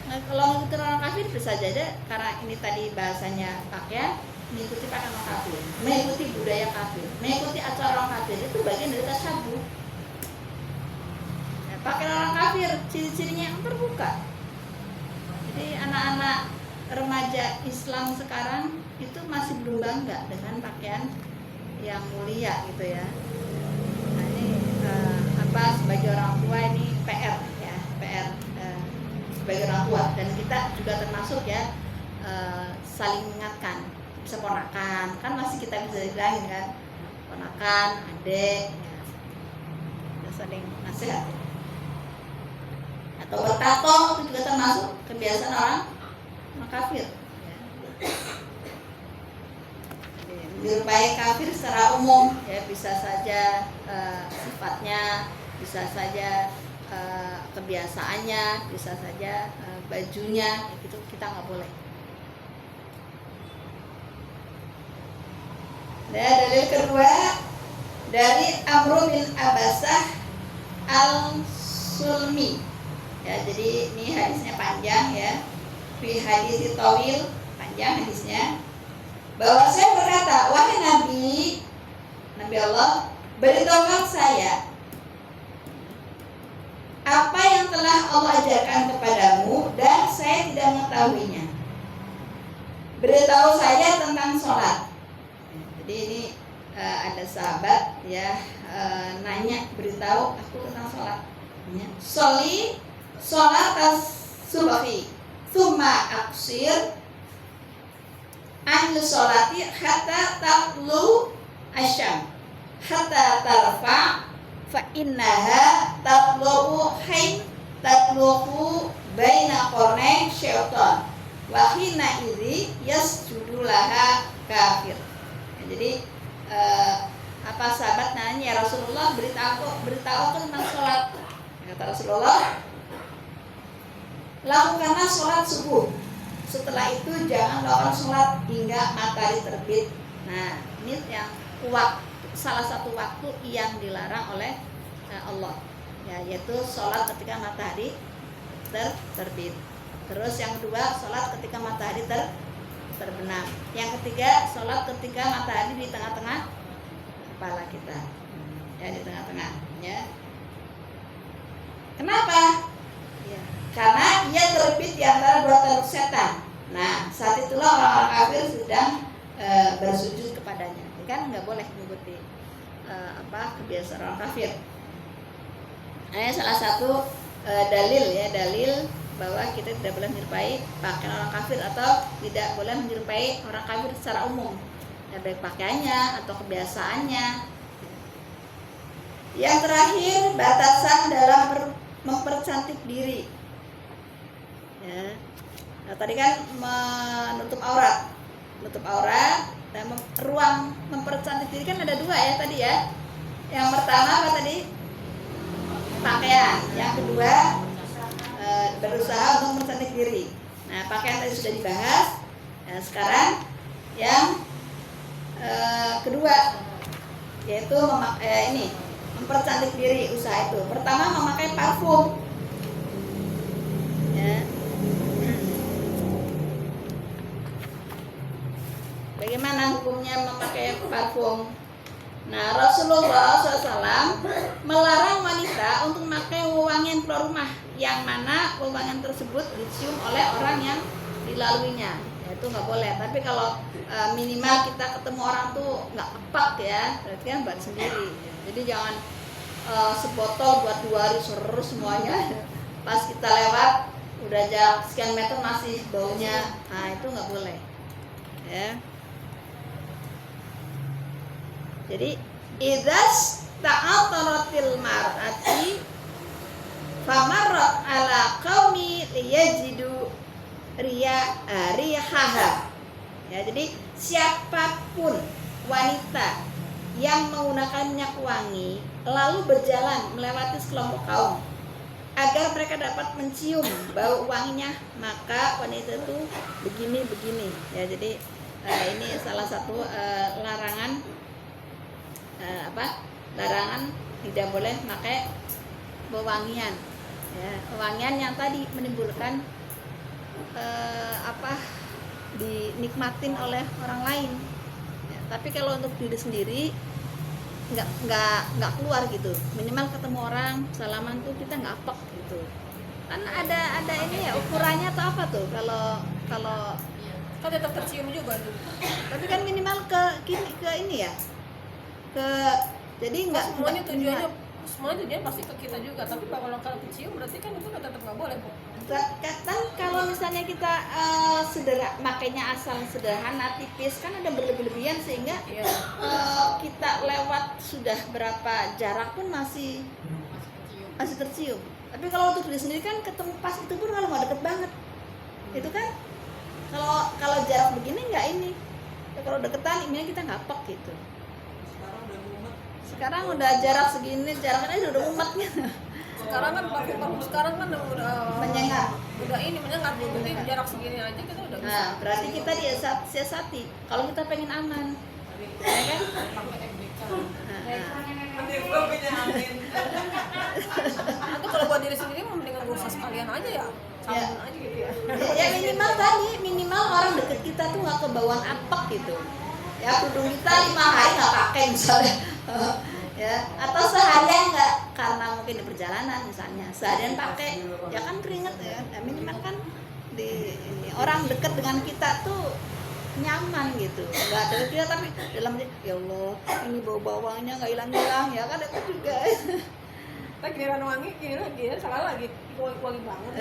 kalau ngikuti orang kafir bisa jadi karena ini tadi bahasanya pakaian, mengikuti pakaian orang kafir, mengikuti budaya kafir, mengikuti acara orang kafir, itu bagian dari tasyabuh. Ya, pakaian orang kafir ciri-cirinya yang terbuka. Jadi anak-anak remaja Islam sekarang itu masih belum bangga dengan pakaian yang mulia gitu ya. Nah, ini sebagai orang tua ini PR ya, PR sebagai orang tua, dan kita juga termasuk ya saling mengingatkan. Bisa ponakan, kan masih kita bisa bilangin kan, ponakan, adik ya. Kita saling nasihat. Atau bertato itu juga termasuk kebiasaan orang kafir ya. Menyerupai kafir secara umum ya, bisa saja sifatnya, bisa saja kebiasaannya, bisa saja bajunya, itu kita nggak boleh. Dan dalil kedua dari Amr bin Abasah al-Sulmi. Ya, jadi ini hadisnya panjang ya. Fi hadis tawil, panjang hadisnya. Bahwa saya berkata, wahai Nabi Allah, beritahukan saya apa yang telah Allah ajarkan kepadamu dan saya tidak mengetahuinya. Beritahu saya tentang sholat. Jadi ini ada sahabat ya nanya, beritahu aku tentang sholat. Sholat as-subhi, thumma aksir an sholati hatta taqlu asyam hatta tarfa fa innaha tatlubu hain tatlubu baina qarnain syaitan wa hina idzi yasjudu laha kafir. Ya, jadi apa sahabat nanya, ya Rasulullah, beritahu aku tentang sholat. Kata Rasulullah, lakukanlah sholat subuh. Setelah itu jangan lakukan sholat hingga matahari terbit. Nah, ini yang salah satu waktu yang dilarang oleh Allah, ya, yaitu sholat ketika matahari terbit. Terus yang kedua, sholat ketika matahari terbenam. Yang ketiga, sholat ketika matahari di tengah-tengah kepala kita, ya, di tengah-tengah. Ya. Kenapa? Ya, karena ia terbit di antara dua teluk setan. Nah, saat itulah orang-orang kafir sedang bersujud kepadanya. Kan nggak boleh mengikuti kebiasaan orang kafir. Salah satu dalil bahwa kita tidak boleh menyerupai pakaian orang kafir atau tidak boleh menyerupai orang kafir secara umum, ya, baik pakaiannya atau kebiasaannya. Yang terakhir, batasan dalam mempercantik diri. Ya. Nah, tadi kan menutup aurat dan ruang mempercantik diri kan ada dua ya tadi ya. Yang pertama apa tadi? Pakaian. Yang kedua berusaha untuk mempercantik diri. Nah, pakaian tadi sudah dibahas. Nah, sekarang yang kedua yaitu mempercantik diri, usaha itu. Pertama, memakai parfum. Ya. Bagaimana hukumnya memakai parfum? Nah, Rasulullah SAW melarang wanita untuk memakai wewangian keluar rumah, yang mana wewangian tersebut dicium oleh orang yang dilaluinya. Ya, itu nggak boleh. Tapi kalau minimal kita ketemu orang tuh nggak kepak ya, berarti kan buat sendiri. Jadi jangan sebotol buat 2 hari terus semuanya. Pas kita lewat udah jarak sekian meter masih baunya, nah itu nggak boleh. Ya. Jadi idzas ta'ataratil mar'ati famarrat ala qaumi liyajidu rihaha. Ya, jadi siapapun wanita yang menggunakan minyak wangi lalu berjalan melewati sekelompok kaum agar mereka dapat mencium bau wanginya, maka wanita itu begini. Ya, jadi ini salah satu larangan larangan tidak boleh pakai wewangian, ya, wewangian yang tadi menimbulkan dinikmatin oleh orang lain, ya, tapi kalau untuk diri sendiri nggak keluar gitu. Minimal ketemu orang salaman tuh kita nggak apek gitu, kan ada ini ya ukurannya atau apa tuh, kalau kan tetap tercium juga tuh. Tapi kan minimal ke ini ya, jadi nggak semuanya tujuannya pasti ke kita juga. Tapi kalau kecium berarti kan itu tetap nggak boleh kok. Kan kalau misalnya kita makanya asal sederhana tipis kan ada berlebihan sehingga kita lewat sudah berapa jarak pun masih tercium. Tapi kalau untuk diri sendiri kan ketemu pas itu pun kalau nggak deket banget, itu kan kalau jarak begini nggak ini. Ya, kalau deketan ini kita nggak pek gitu. Sekarang udah jarak segini, jaraknya udah mumet gitu. Sekarang kan parfum sekarang kan udah Menyengat. menyengat, jadi jarak segini aja kita udah bisa. Nah, berarti kita siasati. Kalau kita pengen aman, ya kan? Atau kalau buat diri sendiri mendingan gak usah sekalian aja ya, sabun aja gitu ya. Ya minimal tadi, minimal orang deket kita tuh nggak kebawaan apek gitu. Ya kerudung kita 5 hari nggak pakai misalnya, ya atau seharian nggak karena mungkin di perjalanan misalnya, seharian pakai, ya kan keringet ya. Ya, minimal kan orang deket dengan kita tuh nyaman gitu, nggak ada dia tapi dalam ya Allah ini bau bawangnya nggak hilang ya kan itu juga. Tapi giliran wangi, giliran salah lagi, wangi banget.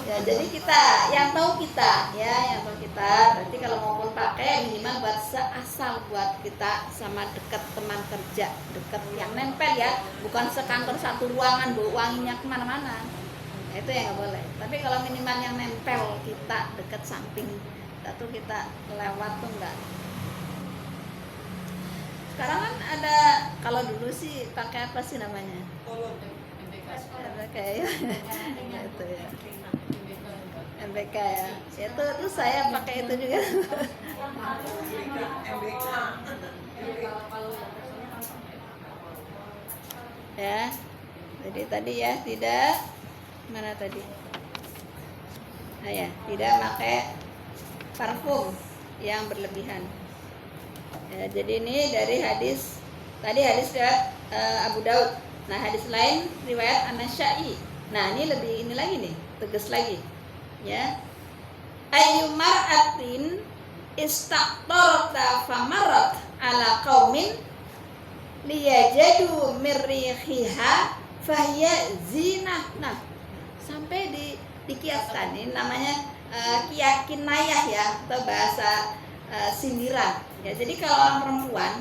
Ya, jadi kita yang tahu kita, ya yang tahu kita. Berarti kalau mau pakai minimal buat asal buat kita sama dekat teman kerja, dekat yang nempel ya, bukan sekantor satu ruangan bau wanginya kemana-mana. Nah, itu yang nggak boleh. Tapi kalau minimal yang nempel kita dekat samping kita tuh kita lewat tuh enggak. Sekarang kan ada, kalau dulu sih pakai apa sih namanya? Kayak itu ya. MBK ya. Itu terus saya pakai itu juga. Ya. Jadi tadi ya tidak mana tadi? Nah ya, tidak pakai parfum yang berlebihan. Ya, jadi ini dari hadis tadi hadis riwayat Abu Daud. Nah hadis lain riwayat An-Nasa'i. Nah ini lebih ini lagi nih, tegas lagi. Ya, ayyumar'atin istaqtarta famarat ala qaumin liyajadu mirrihiha fahiya zinah. Nah sampai dikiaskan, ini namanya kinayah ya, atau bahasa sindiran ya. Jadi kalau orang perempuan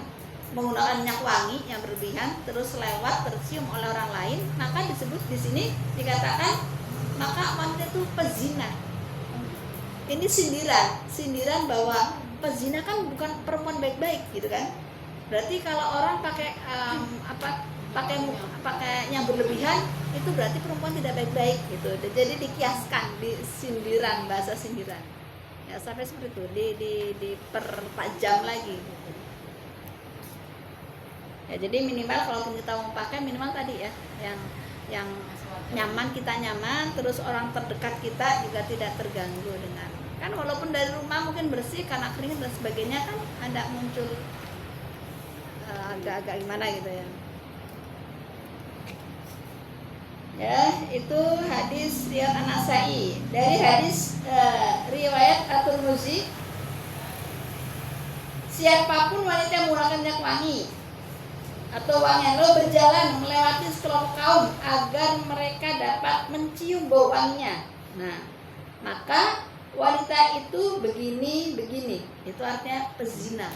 menggunakan minyak wangi yang berlebihan terus lewat tercium oleh orang lain, maka disebut di sini dikatakan maka wanita itu pezina. Ini sindiran bahwa pezina kan bukan perempuan baik-baik gitu kan. Berarti kalau orang pakai pakai yang berlebihan itu berarti perempuan tidak baik-baik gitu. Jadi dikiaskan, di sindiran, bahasa sindiran. Ya sampai seperti itu, dipertajam lagi. Ya jadi minimal kalau kita mau pakai minimal tadi ya, yang nyaman, kita nyaman, terus orang terdekat kita juga tidak terganggu dengan, kan walaupun dari rumah mungkin bersih karena keringat dan sebagainya kan ada muncul agak-agak gimana gitu ya. Ya itu hadis riwayat An-Nasa'i. Dari hadis riwayat At-Tirmidzi, siapapun wanita yang menggunakan minyak wangi atau wangian lalu berjalan melewati sekelompok kaum agar mereka dapat mencium bau wanginya, nah maka wanita itu begini, itu artinya pezina.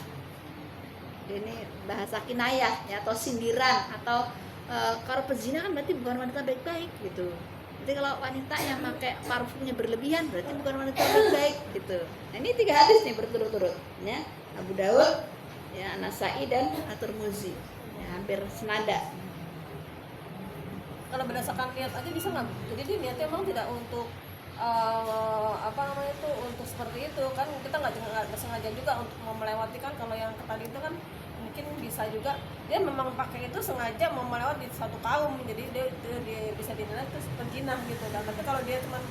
Ini bahasa kinayah ya, atau sindiran, atau kalau pezina kan berarti bukan wanita baik-baik gitu. Jadi kalau wanita yang pakai parfumnya berlebihan berarti bukan wanita baik-baik gitu. Nah ini 3 hadis nih berturut-turut ya, Abu Daud ya, An-Nasa'i dan At-Tirmidzi ya, hampir senada. Kalau berdasarkan niat aja bisa nggak? Jadi dia niatnya emang tidak untuk untuk seperti itu kan, kita nggak sengaja juga untuk mau melewati kan. Kalau yang tadi itu kan mungkin bisa juga dia memang pakai itu sengaja mau melewati satu kaum, jadi dia bisa dinilai itu penjinah gitu kan. Tapi kalau dia cuma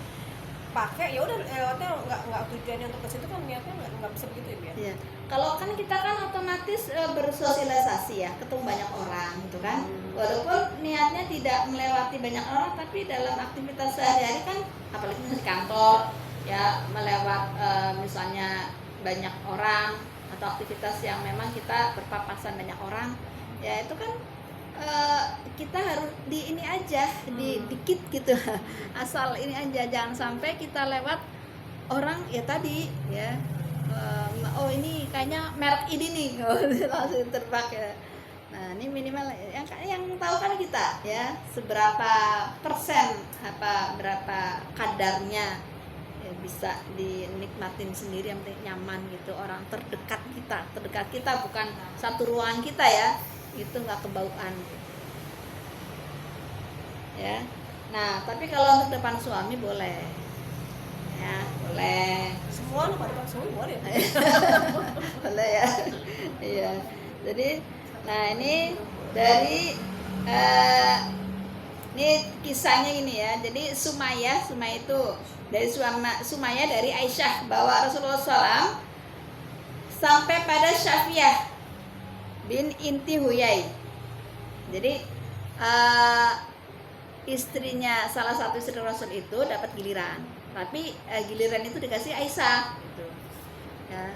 pakai ya udah lewatnya nggak tujuannya untuk ke situ kan, niatnya nggak bisa begitu ya. Iya. Kalau kan kita kan otomatis bersosialisasi ya, ketemu banyak orang gitu kan. Walaupun niatnya tidak melewati banyak orang, tapi dalam aktivitas sehari-hari kan, apalagi di kantor ya, melewat misalnya banyak orang atau aktivitas yang memang kita berpapasan banyak orang, ya itu kan kita harus di ini aja, dikit gitu, asal ini aja, jangan sampai kita lewat orang ya tadi ya, oh ini kayaknya merek ini nih, langsung terpakai. Nah ini minimal yang tahu kan kita ya, seberapa persen berapa kadarnya ya, bisa dinikmatin sendiri, yang penting nyaman gitu. Orang terdekat kita bukan satu ruangan kita ya, itu nggak kebauan. ya. Nah, tapi kalau untuk depan suami boleh, ya boleh. Semua lu pada suami boleh. Boleh ya. Iya. Jadi, nah ini dari ini kisahnya gini ya. Jadi Sumayyah itu dari Sumayyah dari Aisyah bahwa Rasulullah SAW sampai pada Syafiyah bin Inti Huyai. Jadi istrinya, salah satu istri Rasul itu dapat giliran, tapi giliran itu dikasih Aisyah gitu. Ya,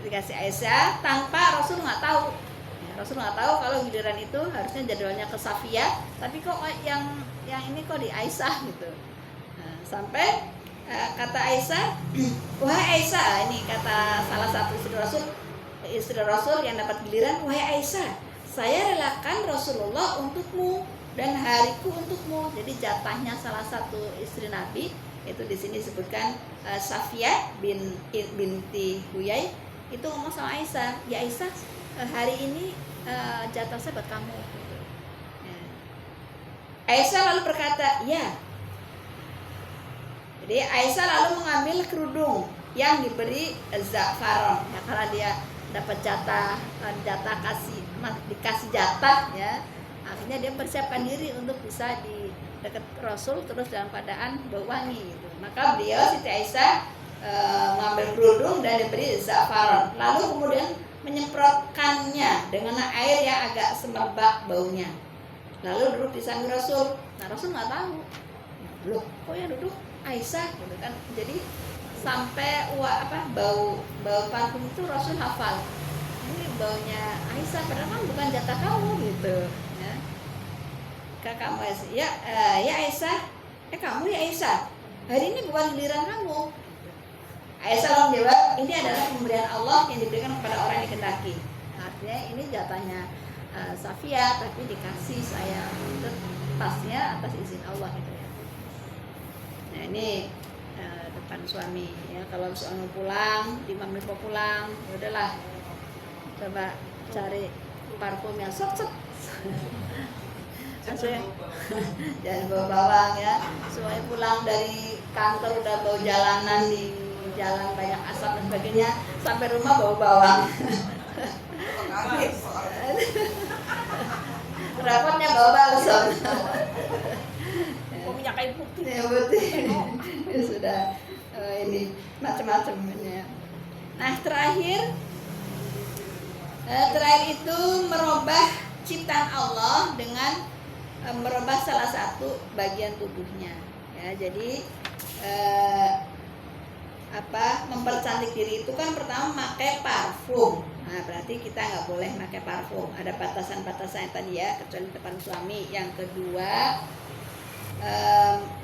dikasih Aisyah tanpa Rasul nggak tahu. Ya, Rasul nggak tahu kalau giliran itu harusnya jadwalnya ke Safiyah, tapi kok yang ini kok di Aisyah gitu. Nah, sampai kata Aisyah, wahai Aisyah, ini kata salah satu istri Rasul yang dapat giliran, wahai Aisyah, saya relakan Rasulullah untukmu dan hariku untukmu. Jadi jatahnya salah satu istri Nabi itu di sini disebutkan Safiyah binti Huyai itu ngomong sama Aisyah, ya Aisyah, hari ini jatah saya buat kamu. Gitu. Ya. Aisyah lalu berkata, ya. Jadi Aisyah lalu mengambil kerudung yang diberi za'faron, ya, karena dia dapat jatah dikasih jatah, ya. Akhirnya dia persiapkan diri untuk bisa di dekat Rasul terus dalam keadaan bau wangi gitu. Maka beliau Siti Aisyah mengambil kerudung dan diberi za'faron, lalu kemudian menyemprotkannya dengan air yang agak semerbak baunya, lalu duduk di samping Rasul. Nah, Rasul nggak tahu, loh kok yang duduk Aisyah gitu kan. Jadi sampai bau parfum itu Rasul hafal, ini baunya Aisyah, padahal kan bukan jatah kamu gitu. Kamu ya Aisyah, kamu ya Aisyah, hari ini bukan giliran kamu. Aisyah menjawab, ini adalah pemberian Allah yang diberikan kepada orang yang dikehendaki. Artinya ini jatahnya Safiyah, tapi dikasih saya itu pasnya atas izin Allah gitu ya. Nah ini depan suami ya, kalau suami pulang, imam mau pulang, ya udahlah, coba cari parfum yang set. Jangan bawa bawang ya. Semuanya pulang dari kantor udah bau jalanan, di jalan banyak asap dan sebagainya, sampai rumah bau bawang. Rapotnya bawa balsam. Minyak kayu putih. Ya putih. Ya, sudah ini macam-macam ya. Nah terakhir itu merubah ciptaan Allah dengan merubah salah satu bagian tubuhnya ya. Jadi mempercantik diri itu kan pertama pakai parfum. Nah berarti kita nggak boleh pakai parfum, ada batasan-batasan tadi ya, kecuali depan suami. Yang kedua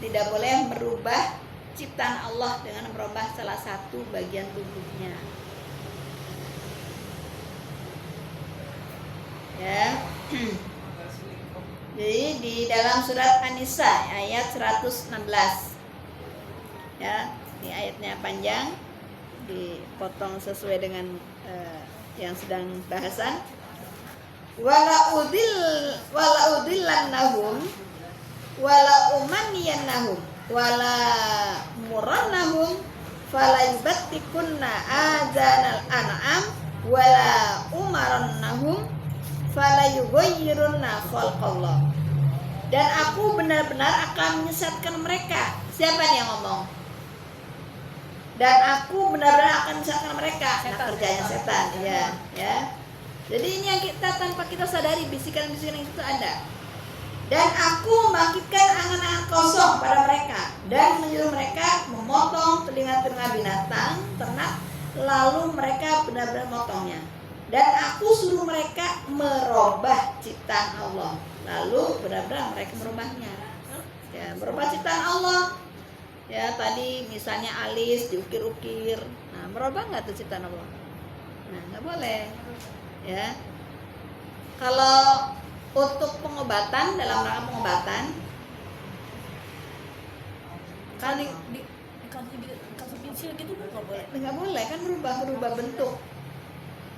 tidak boleh merubah ciptaan Allah dengan merubah salah satu bagian tubuhnya ya. Jadi di dalam surat An-Nisa ayat 116 ya, ini ayatnya panjang, dipotong sesuai dengan yang sedang bahasan. Wala udillannahum wala umanniyannahum wala murannahum fala yubattikunna adzanal an'am wala umarannahum fala yughayyirunna khalqallah. Dan aku benar-benar akan menyesatkan mereka. Siapa nih yang ngomong? Dan aku benar-benar akan menyesatkan mereka. Nah, kerjanya setan ya. Jadi ini yang kita tanpa kita sadari, bisikan-bisikan itu ada. Dan aku membangkitkan angan-angan kosong pada mereka dan menyuruh mereka memotong telinga-telinga binatang ternak, lalu mereka benar-benar memotongnya. Dan aku suruh mereka merubah ciptaan Allah, lalu benar-benar mereka merubahnya ya, merubah ciptaan Allah ya. Tadi misalnya alis diukir-ukir, nah merubah nggak tuh ciptaan Allah? Nah nggak boleh ya. Kalau untuk pengobatan, dalam rangka pengobatan Kalau dikasih pensil gitu nggak boleh. Nggak boleh kan, merubah bentuk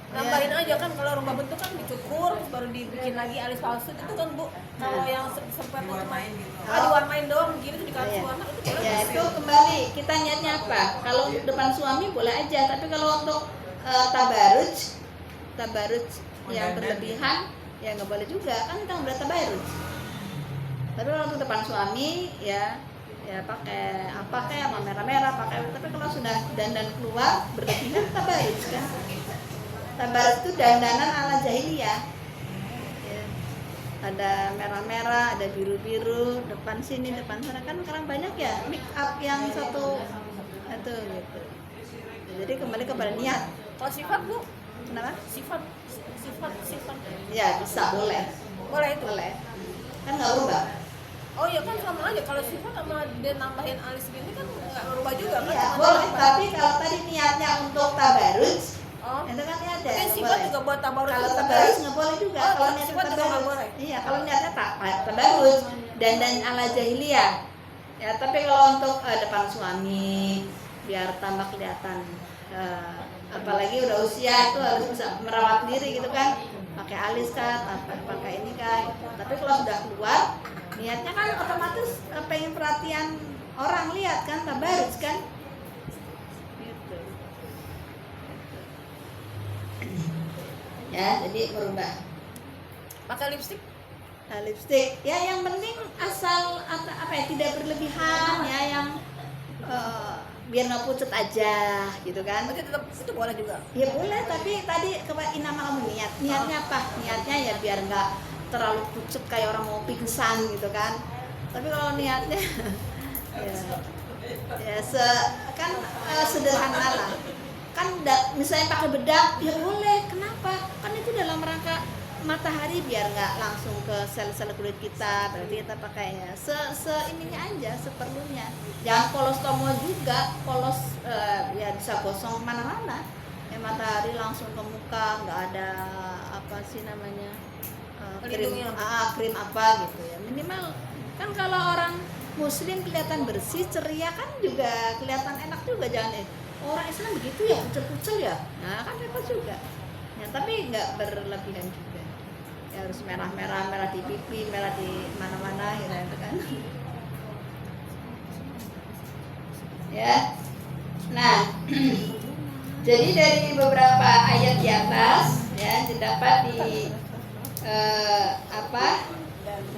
nambahin aja kan. Kalau rubah bentuk kan dicukur terus baru dibikin lagi alis palsu itu kan Bu. Kalau yang sempat Diwarnain gitu. diwarnain doang begini tuh dikasih Iya. warna itu boleh. Ya itu kembali kita niatnya apa. Kalau untuk depan suami boleh aja, tapi kalau untuk tabaruj yang berlebihan ya nggak boleh juga, kan kita udah tabaruj. Tapi kalau untuk depan suami ya pakai apa kayak merah-merah pakai, tapi kalau sudah dandan keluar berlebihan tabaruj kan. Tabaruj itu dandanan ala jahiliyah. Ya. Ada merah-merah, ada biru-biru, depan sini, depan sana, kan sekarang banyak ya make up yang satu itu gitu. Jadi kembali kepada niat. Kalau sifat Bu, Kenapa? sifat. Ya bisa, boleh, Boleh itu. boleh. Kan nggak berubah. Oh iya kan sama aja kalau sifat sama dia nambahin alis gini kan nggak berubah juga kan. Iya Cuma boleh, sifat. tapi kalau tadi niatnya untuk tabaruj, Oh. itu kan ada. Mungkin nggak sifat boleh. juga buat tabarut. Kalau tabaruj nggak boleh juga. Oh, Kalau niatnya sifat juga nggak tabaruj, boleh. iya kalau niatnya tabaruj dan ala jahiliyah. Ya tapi kalau untuk depan suami biar tambah kelihatan, apalagi udah usia itu harus bisa merawat diri gitu kan, pakai alis kan, pakai ini kan. Tapi kalau sudah keluar, niatnya kan otomatis pengen perhatian orang lihat kan, tabarruj kan. Gitu. Ya, jadi berubah. Pakai lipstick. Lipstick ya yang penting asal apa ya, tidak berlebihan ya, yang biar nggak pucat aja gitu kan. Berarti tetap itu boleh juga. Ya boleh, tapi tadi inama kamu niatnya apa? Niatnya ya biar nggak terlalu pucat kayak orang mau pingsan gitu kan. Tapi kalau niatnya kan sederhana lah. Kan misalnya pakai bedak ya boleh. Kenapa? Kan itu dalam rangka matahari biar nggak langsung ke sel-sel kulit kita, berarti kita pakainya ininya aja, seperlunya. Jangan polos tomo juga, polos ya bisa gosong mana-mana. Ya matahari langsung ke muka, nggak ada apa sih namanya krim apa gitu ya. Minimal kan kalau orang muslim kelihatan bersih, ceria kan juga kelihatan enak juga, jangan orang Islam begitu ya, kucel-kucel ya. Nah kan repot juga. Ya, tapi nggak berlebihan juga. Ya, harus merah-merah, merah di pipi, merah di mana-mana gitu kan. Ya. Nah, jadi dari beberapa ayat di atas ya dapat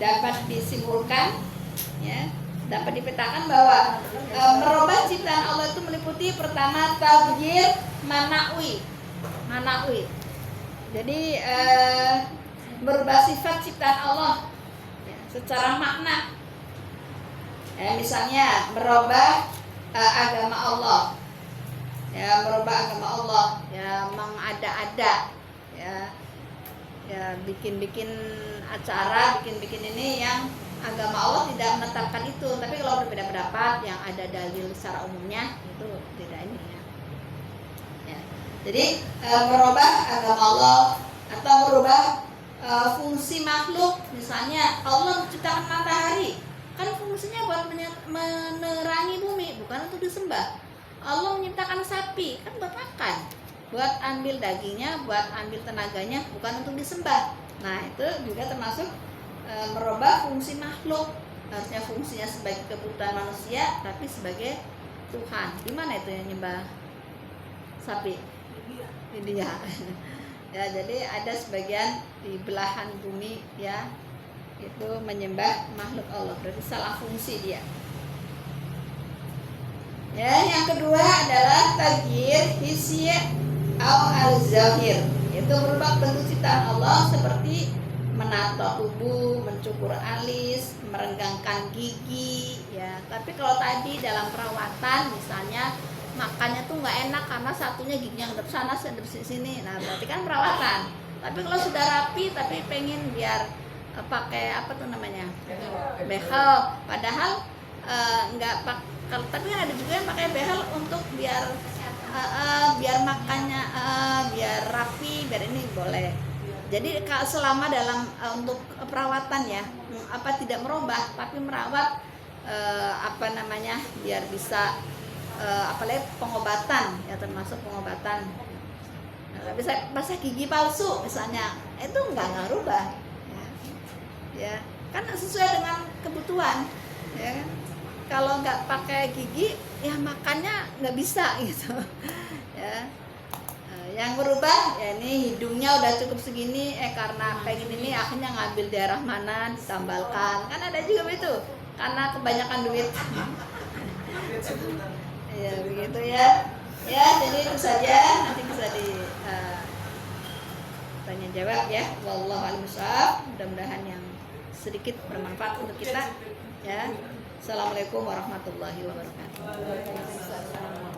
dapat disimpulkan ya, dapat dipetakan bahwa merubah ciptaan Allah itu meliputi pertama taghyir manawi. Jadi merubah sifat ciptaan Allah ya, secara makna. Misalnya merubah agama Allah. Ya, merubah agama Allah, ya mengada-ada ya. Ya bikin-bikin acara, bikin-bikin ini yang agama Allah tidak menetapkan itu. Tapi kalau berbeda pendapat yang ada dalil secara umumnya itu tidak ini ya. Jadi merubah agama Allah atau merubah fungsi makhluk, misalnya Allah menciptakan matahari, kan fungsinya buat menerangi bumi, bukan untuk disembah. Allah menciptakan sapi, kan buat makan, buat ambil dagingnya, buat ambil tenaganya, bukan untuk disembah. Nah itu juga termasuk merubah fungsi makhluk. Harusnya fungsinya sebagai kebutuhan manusia, tapi sebagai Tuhan. Gimana itu yang nyembah sapi? India. Ya, jadi ada sebagian di belahan bumi ya itu menyembah makhluk Allah, berarti salah fungsi dia. Ya, yang kedua adalah taghyir hissi au al-zahir. Itu berubah bentuk ciptaan Allah seperti menato tubuh, mencukur alis, merenggangkan gigi ya. Tapi kalau tadi dalam perawatan misalnya makannya tuh nggak enak karena satunya giginya ngadep sana, ngadep sini. Nah, berarti kan perawatan. Tapi kalau sudah rapi tapi pengen biar pakai apa tuh namanya? Behel. Padahal nggak kalau tapi kan ada juga yang pakai behel untuk biar makannya biar rapi, biar ini boleh. Jadi selama dalam untuk perawatan ya, tidak merubah tapi merawat biar bisa apalagi pengobatan ya, termasuk pengobatan bisa basah gigi palsu misalnya, itu nggak rubah, ya kan sesuai dengan kebutuhan, ya kan. Kalau nggak pakai gigi ya makannya nggak bisa gitu ya. Yang berubah ya ini hidungnya udah cukup segini, karena pengen ini akhirnya ngambil daerah mana ditambalkan, kan ada juga itu karena kebanyakan duit. Ya begitu ya. Ya jadi itu saja, nanti bisa di tanya jawab ya. Wallahu a'lam bishawab. Mudah-mudahan yang sedikit bermanfaat untuk kita ya. Assalamualaikum warahmatullahi wabarakatuh.